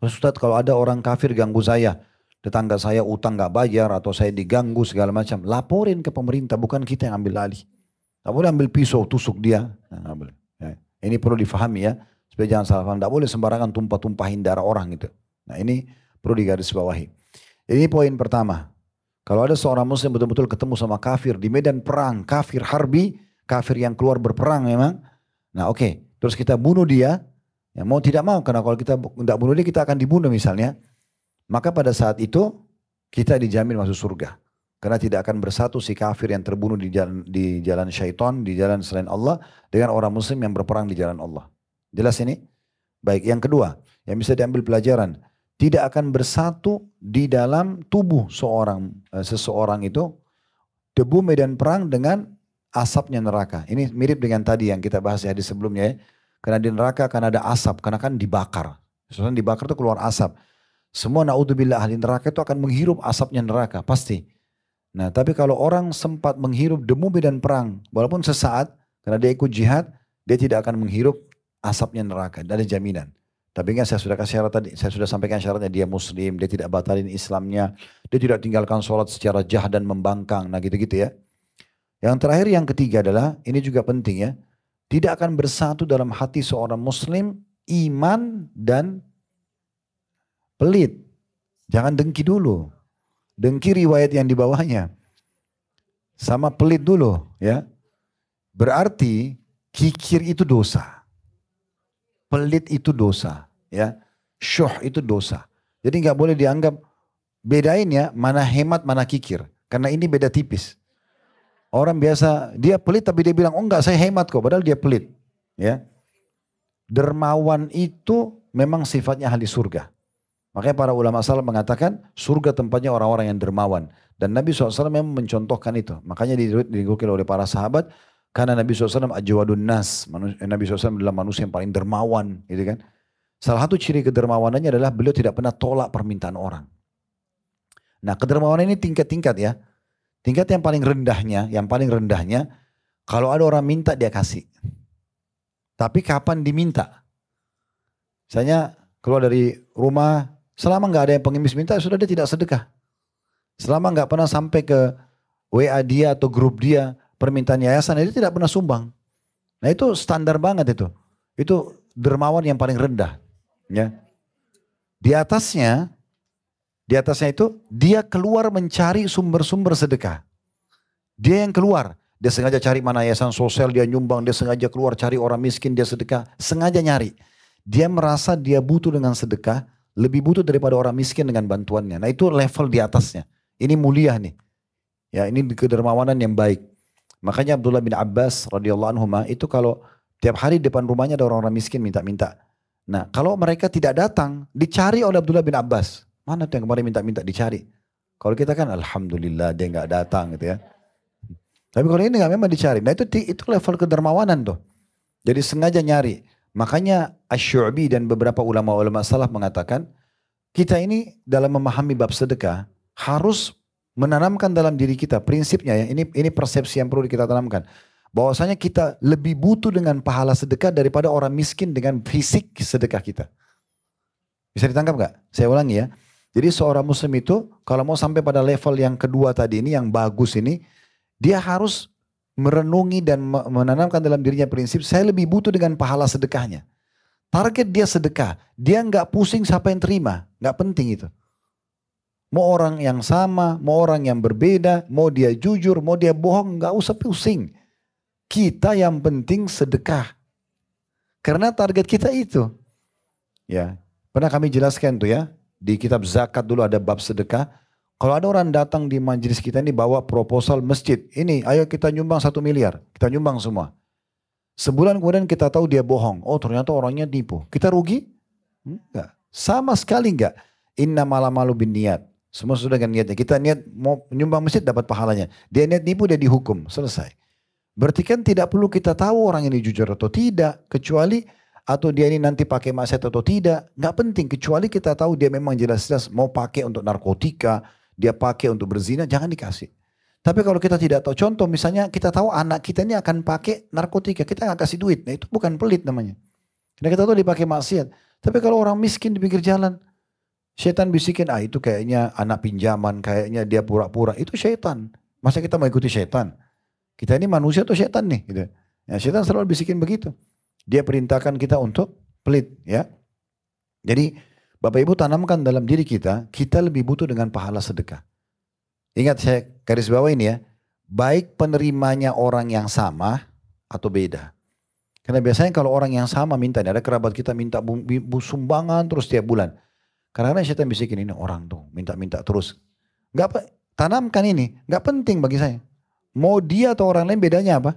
Ustaz kalau ada orang kafir ganggu saya, tetangga saya utang gak bayar atau saya diganggu segala macam, laporin ke pemerintah, bukan kita yang ambil alih. Gak boleh ambil pisau tusuk dia. Nah, boleh. Ya. Ini perlu difahami ya, supaya jangan salah paham. Gak boleh sembarangan tumpah-tumpahin darah orang gitu. Nah ini perlu digarisbawahi. Ini poin pertama. Kalau ada seorang muslim betul-betul ketemu sama kafir di medan perang, kafir harbi, kafir yang keluar berperang memang. Nah oke, terus kita bunuh dia. Ya, mau tidak mau, karena kalau kita tidak bunuh dia kita akan dibunuh misalnya. Maka pada saat itu kita dijamin masuk surga. Karena tidak akan bersatu si kafir yang terbunuh di jalan syaitan, di jalan selain Allah. Dengan orang muslim yang berperang di jalan Allah. Jelas ini? Baik, yang kedua yang bisa diambil pelajaran. Tidak akan bersatu di dalam tubuh seseorang itu. Debu medan perang dengan asapnya neraka. Ini mirip dengan tadi yang kita bahas di hadis sebelumnya ya. Karena di neraka akan ada asap, karena kan dibakar. Sesuatu dibakar itu keluar asap. Semua na'udzubillah ahli neraka itu akan menghirup asapnya neraka, pasti. Nah tapi kalau orang sempat menghirup debu medan perang, walaupun sesaat, karena dia ikut jihad, dia tidak akan menghirup asapnya neraka, tidak ada jaminan. Tapi ingat saya sudah kasih syarat tadi, saya sudah sampaikan syaratnya dia muslim, dia tidak batalin Islamnya, dia tidak tinggalkan sholat secara jahat dan membangkang, nah gitu-gitu ya. Yang terakhir yang ketiga adalah, ini juga penting ya, tidak akan bersatu dalam hati seorang muslim iman dan pelit. Jangan dengki dulu. Dengki riwayat yang dibawahnya. Sama pelit dulu ya. Berarti kikir itu dosa. Pelit itu dosa ya. Syuh itu dosa. Jadi nggak boleh dianggap, bedain ya mana hemat mana kikir. Karena ini beda tipis. Orang biasa, dia pelit tapi dia bilang, oh enggak saya hemat kok, padahal dia pelit. Ya. Dermawan itu memang sifatnya ahli surga. Makanya para ulama salaf mengatakan, surga tempatnya orang-orang yang dermawan. Dan Nabi SAW memang mencontohkan itu. Makanya dinukil oleh para sahabat, karena Nabi SAW ajwadun nas. Nabi SAW adalah manusia yang paling dermawan. Gitu kan. Salah satu ciri kedermawanannya adalah beliau tidak pernah tolak permintaan orang. Nah kedermawanan ini tingkat-tingkat ya. Tingkat yang paling rendahnya, kalau ada orang minta dia kasih. Tapi kapan diminta? Misalnya keluar dari rumah, selama nggak ada yang pengemis minta, sudah dia tidak sedekah. Selama nggak pernah sampai ke WA dia atau grup dia, permintaan yayasan, dia tidak pernah sumbang. Nah itu standar banget itu. Itu dermawan yang paling rendah. Ya. Di atasnya itu dia keluar mencari sumber-sumber sedekah. Dia yang keluar. Dia sengaja cari mana yayasan sosial dia nyumbang. Dia sengaja keluar cari orang miskin dia sedekah. Sengaja nyari. Dia merasa dia butuh dengan sedekah, lebih butuh daripada orang miskin dengan bantuannya. Nah itu level di atasnya. Ini mulia nih. Ya ini kedermawanan yang baik. Makanya Abdullah bin Abbas radhiyallahu anhu itu kalau tiap hari depan rumahnya ada orang-orang miskin minta-minta. Nah kalau mereka tidak datang, dicari oleh Abdullah bin Abbas. Mana tuh yang kemarin minta-minta dicari. Kalau kita kan alhamdulillah dia nggak datang gitu ya. Tapi kalau ini nggak memang dicari. Nah itu level kedermawanan tuh. Jadi sengaja nyari. Makanya Asy-Syu'bi dan beberapa ulama-ulama salaf mengatakan kita ini dalam memahami bab sedekah harus menanamkan dalam diri kita prinsipnya ya. Ini persepsi yang perlu kita tanamkan. Bahwasanya kita lebih butuh dengan pahala sedekah daripada orang miskin dengan fisik sedekah kita. Bisa ditangkap gak? Saya ulangi ya. Jadi seorang muslim itu kalau mau sampai pada level yang kedua tadi ini yang bagus ini, dia harus merenungi dan menanamkan dalam dirinya prinsip saya lebih butuh dengan pahala sedekahnya. Target dia sedekah, dia nggak pusing siapa yang terima, nggak penting itu. Mau orang yang sama, mau orang yang berbeda, mau dia jujur, mau dia bohong, nggak usah pusing. Kita yang penting sedekah, karena target kita itu. Ya, pernah kami jelaskan tuh ya di kitab zakat dulu ada bab sedekah. Kalau ada orang datang di majelis kita ini bawa proposal masjid. Ini ayo kita nyumbang 1 miliar. Kita nyumbang semua. Sebulan kemudian kita tahu dia bohong. Oh ternyata orangnya tipu. Kita rugi? Enggak. Sama sekali enggak. Inna malamalu bin niat. Semua sudah dengan niatnya. Kita niat mau nyumbang masjid dapat pahalanya. Dia niat nipu dia dihukum. Selesai. Berarti kan tidak perlu kita tahu orang ini jujur atau tidak. Kecuali atau dia ini nanti pakai maksiat atau tidak. Enggak penting. Kecuali kita tahu dia memang jelas-jelas mau pakai untuk narkotika. Dia pakai untuk berzina, jangan dikasih. Tapi kalau kita tidak tahu, contoh misalnya kita tahu anak kita ini akan pakai narkotika, kita nggak kasih duit. Nah itu bukan pelit namanya. Karena kita tahu dipakai maksiat. Tapi kalau orang miskin di pinggir jalan, setan bisikin, itu kayaknya anak pinjaman, kayaknya dia pura-pura. Itu setan. Masa kita mau ikuti setan? Kita ini manusia atau setan nih? Gitu. Ya, setan selalu bisikin begitu. Dia perintahkan kita untuk pelit. Ya. Jadi Bapak Ibu tanamkan dalam diri kita, kita lebih butuh dengan pahala sedekah. Ingat saya garis bawah ini ya, baik penerimanya orang yang sama atau beda. Karena biasanya kalau orang yang sama minta, ada kerabat kita minta sumbangan terus tiap bulan. Kadang-kadang syaitan bisikin ini orang tuh minta-minta terus. Tanamkan ini, nggak penting bagi saya. Mau dia atau orang lain bedanya apa?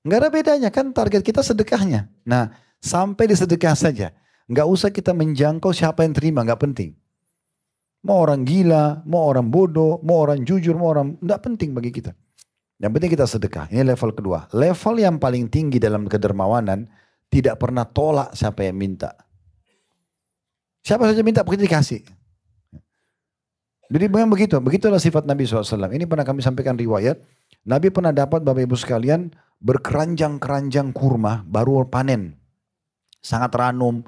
Nggak ada bedanya kan target kita sedekahnya. Nah sampai di sedekah saja. Nggak usah kita menjangkau siapa yang terima, nggak penting. Mau orang gila, mau orang bodoh, mau orang jujur, mau orang, nggak penting bagi kita. Yang penting kita sedekah, ini level kedua. Level yang paling tinggi dalam kedermawanan, tidak pernah tolak siapa yang minta. Siapa saja minta, begitu dikasih. Jadi memang begitu, begitulah sifat Nabi SAW. Ini pernah kami sampaikan riwayat, Nabi pernah dapat Bapak Ibu sekalian, berkeranjang-keranjang kurma, baru panen. Sangat ranum.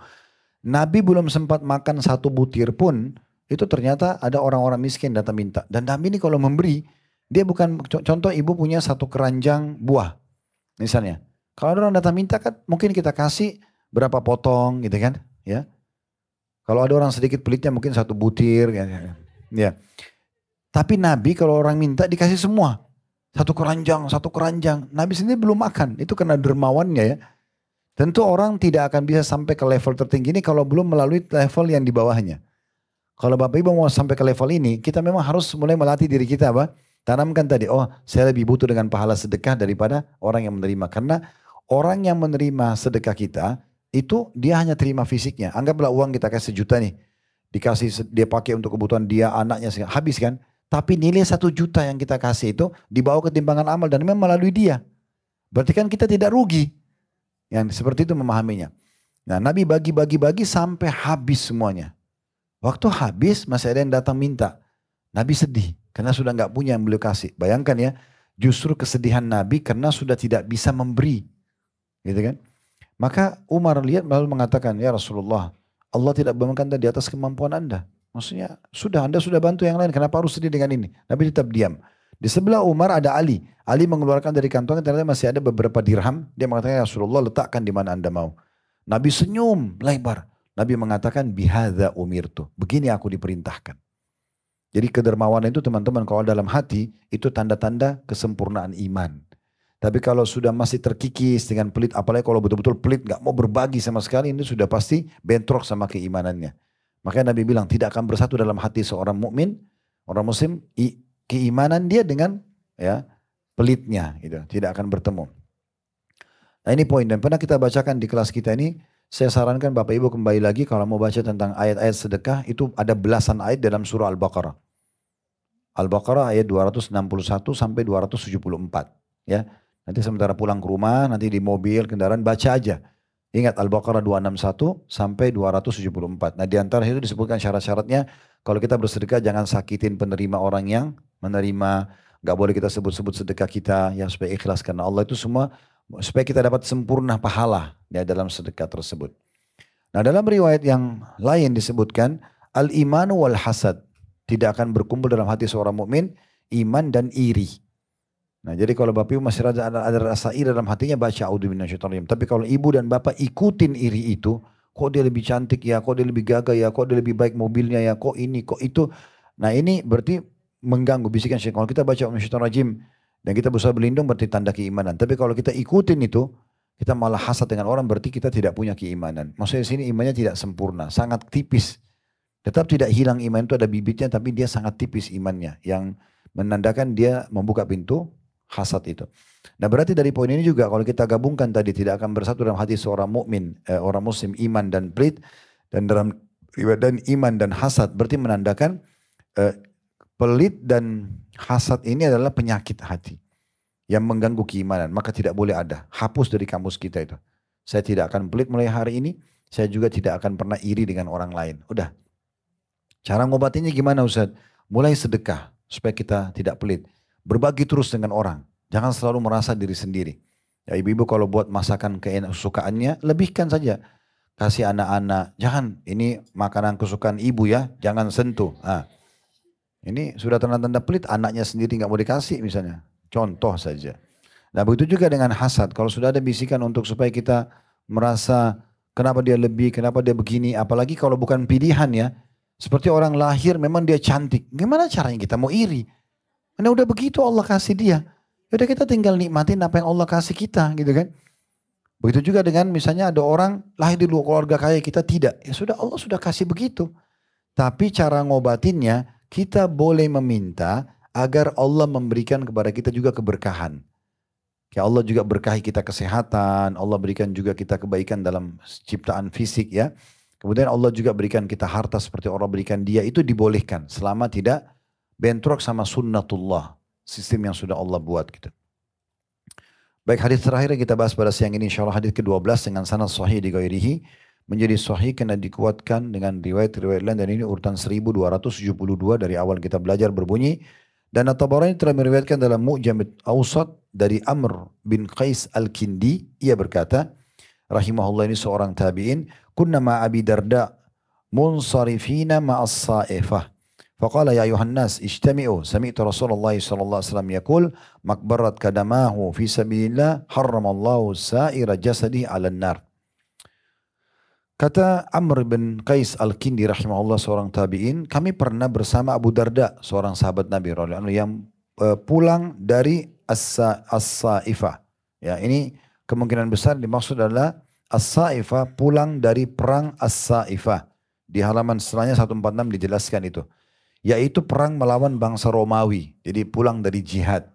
Nabi belum sempat makan 1 butir pun, itu ternyata ada orang-orang miskin datang minta. Dan Nabi ini kalau memberi, dia bukan, contoh ibu punya 1 keranjang buah. Misalnya. Kalau ada orang datang minta kan mungkin kita kasih berapa potong gitu kan. Ya. Kalau ada orang sedikit pelitnya mungkin 1 butir. Ya. Tapi Nabi kalau orang minta dikasih semua. 1 keranjang, 1 keranjang. Nabi sendiri belum makan. Itu karena dermawannya ya. Tentu orang tidak akan bisa sampai ke level tertinggi ini kalau belum melalui level yang di bawahnya. Kalau Bapak Ibu mau sampai ke level ini, kita memang harus mulai melatih diri kita apa? Tanamkan tadi, saya lebih butuh dengan pahala sedekah daripada orang yang menerima. Karena orang yang menerima sedekah kita, itu dia hanya terima fisiknya. Anggaplah uang kita kasih 1 juta nih. Dikasih, dia pakai untuk kebutuhan dia, anaknya, habis kan? Tapi nilai 1 juta yang kita kasih itu dibawa ke timbangan amal dan memang melalui dia. Berarti kan kita tidak rugi. Yang seperti itu memahaminya. Nah Nabi bagi-bagi sampai habis semuanya. Waktu habis masih ada yang datang minta. Nabi sedih karena sudah nggak punya yang beliau kasih. Bayangkan ya, justru kesedihan Nabi karena sudah tidak bisa memberi. Gitu kan. Maka Umar lihat lalu mengatakan, ya Rasulullah, Allah tidak memberikan di atas kemampuan Anda. Maksudnya Anda sudah bantu yang lain, kenapa harus sedih dengan ini? Nabi tetap diam. Di sebelah Umar ada Ali. Ali mengeluarkan dari kantongnya ternyata masih ada beberapa dirham. Dia mengatakan, ya Rasulullah letakkan di mana Anda mau. Nabi senyum lebar. Nabi mengatakan, bihadza umirtu. Begini aku diperintahkan. Jadi kedermawanan itu teman-teman kalau dalam hati itu tanda-tanda kesempurnaan iman. Tapi kalau sudah masih terkikis dengan pelit, apalagi kalau betul-betul pelit, nggak mau berbagi sama sekali, ini sudah pasti bentrok sama keimanannya. Makanya Nabi bilang tidak akan bersatu dalam hati seorang mukmin, orang muslim, keimanan dia dengan ya pelitnya, gitu, tidak akan bertemu. Nah ini poin, dan pernah kita bacakan di kelas kita ini, saya sarankan Bapak Ibu kembali lagi kalau mau baca tentang ayat-ayat sedekah, itu ada belasan ayat dalam surah Al-Baqarah. Al-Baqarah ayat 261 sampai 274. Ya, nanti sementara pulang ke rumah, nanti di mobil, kendaraan, baca aja. Ingat Al-Baqarah 261 sampai 274. Nah di antara itu disebutkan syarat-syaratnya, kalau kita bersedekah jangan sakitin penerima orang yang menerima, nggak boleh kita sebut-sebut sedekah kita, ya supaya ikhlas karena Allah, itu semua supaya kita dapat sempurna pahala ya dalam sedekah tersebut. Nah dalam riwayat yang lain disebutkan al-imanu wal hasad, tidak akan berkumpul dalam hati seorang mukmin iman dan iri. Nah jadi kalau bapak ibu masih ada rasa iri dalam hatinya, baca a'udzu minasyaitonir rajim. Tapi kalau ibu dan bapak ikutin iri itu, kok dia lebih cantik ya, kok dia lebih gagah ya, kok dia lebih baik mobilnya ya, kok ini, kok itu. Nah ini berarti mengganggu bisikan syaitan. Kalau kita baca a'udzu minasyaitonir rajim dan kita berusaha berlindung, berarti tanda keimanan. Tapi kalau kita ikutin itu, kita malah hasad dengan orang, berarti kita tidak punya keimanan. Maksudnya di sini imannya tidak sempurna, sangat tipis. Tetap tidak hilang iman, itu ada bibitnya, tapi dia sangat tipis imannya, yang menandakan dia membuka pintu hasad itu. Nah berarti dari poin ini juga kalau kita gabungkan tadi, tidak akan bersatu dalam hati seorang mukmin, orang muslim, iman dan pelit, dan dalam riwayat dan iman dan hasad, berarti menandakan pelit dan hasad ini adalah penyakit hati yang mengganggu keimanan, maka tidak boleh ada. Hapus dari kamus kita itu. Saya tidak akan pelit mulai hari ini, saya juga tidak akan pernah iri dengan orang lain. Udah. Cara ngobatinnya gimana Ustaz? Mulai sedekah supaya kita tidak pelit. Berbagi terus dengan orang. Jangan selalu merasa diri sendiri. Ya ibu-ibu kalau buat masakan kesukaannya, lebihkan saja. Kasih anak-anak. Jangan, ini makanan kesukaan ibu ya, jangan sentuh. Nah, ini sudah tanda-tanda pelit, anaknya sendiri nggak mau dikasih misalnya. Contoh saja. Nah begitu juga dengan hasad. Kalau sudah ada bisikan untuk supaya kita merasa kenapa dia lebih, kenapa dia begini. Apalagi kalau bukan pilihan ya. Seperti orang lahir memang dia cantik. Gimana caranya kita mau iri? Karena udah begitu Allah kasih dia. Yaudah kita tinggal nikmatin apa yang Allah kasih kita gitu kan. Begitu juga dengan misalnya ada orang lahir di luar keluarga kaya, kita tidak. Ya sudah Allah sudah kasih begitu. Tapi cara ngobatinnya, kita boleh meminta agar Allah memberikan kepada kita juga keberkahan. Ya Allah juga berkahi kita kesehatan, Allah berikan juga kita kebaikan dalam ciptaan fisik ya. Kemudian Allah juga berikan kita harta seperti orang berikan dia, itu dibolehkan selama tidak bentrok sama sunnatullah, sistem yang sudah Allah buat gitu. Baik, hadis terakhir yang kita bahas pada siang ini insyaallah hadis ke-12 dengan sanad sahih di ghairihi, menjadi sahih karena dikuatkan dengan riwayat-riwayat lain, dan ini urutan 1272 dari awal kita belajar berbunyi. Dan At-Tabarani telah meriwayatkan dalam Mu'jam Awsat dari Amr bin Qais Al-Kindi, ia berkata, rahimahullah, ini seorang tabi'in, kunna ma Abi Darda munsarifina ma'as sa'ifah. Faqala ya ayuhan nas ijtami'u, sami'tu Rasulullah sallallahu alaihi wasallam yaqul makbarat kadamahu fi sabilillah harramallahu sa'ira jasadi 'alan nar. Kata Amr bin Qais Al-Kindi rahimahullah, seorang tabi'in, kami pernah bersama Abu Darda, seorang sahabat Nabi radhiyallahu anhu yang pulang dari As-Sa'ifah. Ya, ini kemungkinan besar dimaksud adalah As-Sa'ifah, pulang dari perang As-Sa'ifah. Di halaman setelahnya 146 dijelaskan itu. Yaitu perang melawan bangsa Romawi. Jadi pulang dari jihad.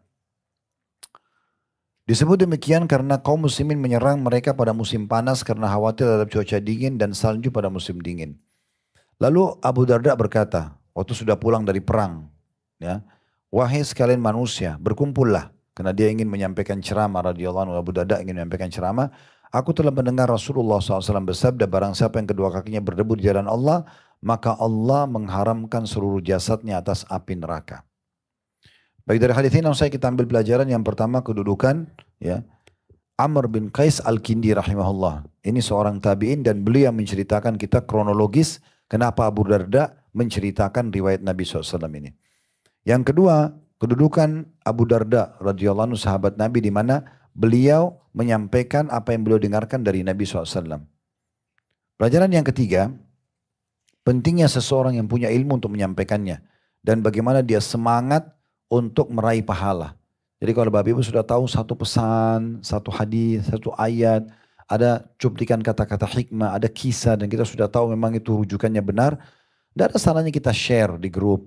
Disebut demikian karena kaum muslimin menyerang mereka pada musim panas karena khawatir terhadap cuaca dingin dan salju pada musim dingin. Lalu Abu Darda berkata, waktu sudah pulang dari perang, ya, wahai sekalian manusia, berkumpullah. Karena dia ingin menyampaikan ceramah, radhiyallahu anhu, Abu Darda ingin menyampaikan ceramah. Aku telah mendengar Rasulullah SAW bersabda, barang siapa yang kedua kakinya berdebu di jalan Allah, maka Allah mengharamkan seluruh jasadnya atas api neraka. Baik, dari hadis ini saya kita ambil pelajaran yang pertama, kedudukan ya Amr bin Qais Al-Kindi rahimahullah. Ini seorang tabi'in dan beliau menceritakan kita kronologis kenapa Abu Darda menceritakan riwayat Nabi SAW ini. Yang kedua, kedudukan Abu Darda radhiyallahu anhu, sahabat Nabi, di mana beliau menyampaikan apa yang beliau dengarkan dari Nabi SAW. Pelajaran yang ketiga, pentingnya seseorang yang punya ilmu untuk menyampaikannya dan bagaimana dia semangat untuk meraih pahala. Jadi kalau Bapak Ibu sudah tahu satu pesan, satu hadis, satu ayat, ada cuplikan kata-kata hikmah, ada kisah dan kita sudah tahu memang itu rujukannya benar, tidak ada salahnya kita share di grup.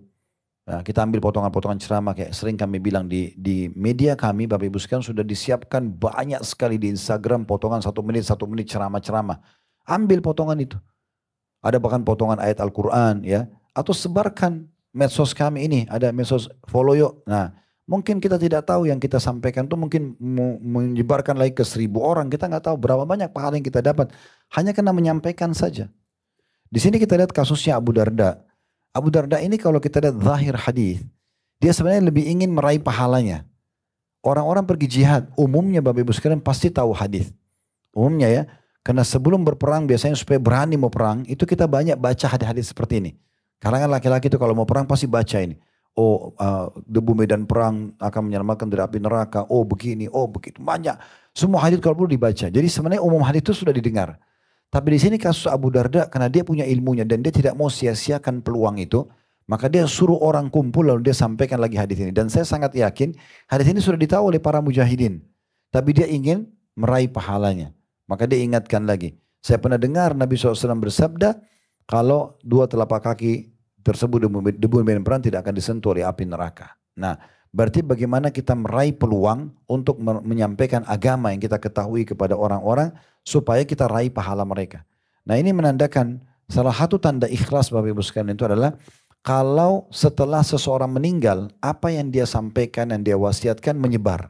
Nah, kita ambil potongan-potongan ceramah kayak sering kami bilang di media kami, Bapak Ibu sekalian sudah disiapkan banyak sekali di Instagram potongan 1 menit ceramah-ceramah. Ambil potongan itu. Ada bahkan potongan ayat Al-Quran ya. Atau sebarkan medsos kami ini, ada medsos follow yuk. Nah, mungkin kita tidak tahu yang kita sampaikan itu mungkin menyebarkan lagi ke 1.000 orang. Kita nggak tahu berapa banyak pahala yang kita dapat. Hanya karena menyampaikan saja. Di sini kita lihat kasusnya Abu Darda. Abu Darda ini kalau kita lihat zahir hadis, dia sebenarnya lebih ingin meraih pahalanya. Orang-orang pergi jihad, umumnya Bapak Ibu sekalian pasti tahu hadis. Umumnya ya, karena sebelum berperang biasanya supaya berani mau perang, itu kita banyak baca hadis-hadis seperti ini. Kalangan laki-laki itu kalau mau perang pasti baca ini. Oh, debu medan perang akan menyelamatkan dari api neraka. Oh begini, oh begitu. Banyak. Semua hadis kalau perlu dibaca. Jadi sebenarnya umum hadis itu sudah didengar. Tapi di sini kasus Abu Darda karena dia punya ilmunya dan dia tidak mau sia-siakan peluang itu, maka dia suruh orang kumpul lalu dia sampaikan lagi hadis ini. Dan saya sangat yakin hadis ini sudah ditahu oleh para mujahidin. Tapi dia ingin meraih pahalanya. Maka dia ingatkan lagi. Saya pernah dengar Nabi SAW bersabda, kalau 2 telapak kaki tersebut debu medan perang tidak akan disentuh oleh api neraka. Nah, berarti bagaimana kita meraih peluang untuk menyampaikan agama yang kita ketahui kepada orang-orang supaya kita raih pahala mereka. Nah ini menandakan salah satu tanda ikhlas Bapak Ibu sekalian itu adalah kalau setelah seseorang meninggal apa yang dia sampaikan dan dia wasiatkan menyebar.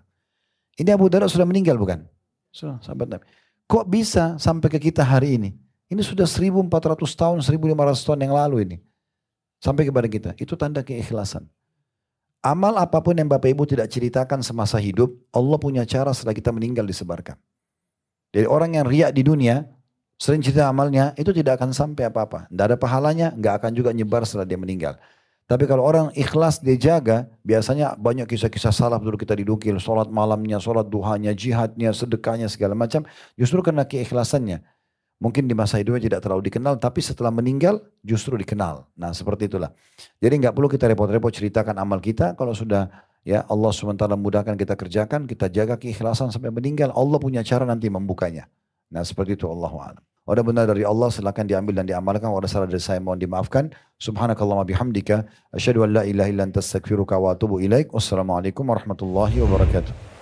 Ini Abu Darda sudah meninggal bukan? Sudah, sahabat Nabi. Kok bisa sampai ke kita hari ini? Ini sudah 1400 tahun, 1500 tahun yang lalu ini. Sampai kepada kita. Itu tanda keikhlasan. Amal apapun yang Bapak Ibu tidak ceritakan semasa hidup, Allah punya cara setelah kita meninggal disebarkan. Jadi orang yang riak di dunia, sering cerita amalnya, itu tidak akan sampai apa-apa. Tidak ada pahalanya, nggak akan juga nyebar setelah dia meninggal. Tapi kalau orang ikhlas dia jaga, biasanya banyak kisah-kisah salaf dulu kita didukil. Sholat malamnya, sholat duhanya, jihadnya, sedekahnya, segala macam. Justru karena keikhlasannya. Mungkin di masa hidupnya tidak terlalu dikenal, tapi setelah meninggal justru dikenal. Nah seperti itulah. Jadi nggak perlu kita repot-repot ceritakan amal kita. Kalau sudah ya Allah SWT mudahkan kita kerjakan, kita jaga keikhlasan sampai meninggal. Allah punya cara nanti membukanya. Nah seperti itu Allahu a'lam. Ada benar dari Allah silakan diambil dan diamalkan. Ada salah dari saya mohon dimaafkan. Subhanakallahumma bihamdika. Asyhadu an la ilaha illa anta astaghfiruka wa atubu ilaik. Wassalamualaikum warahmatullahi wabarakatuh.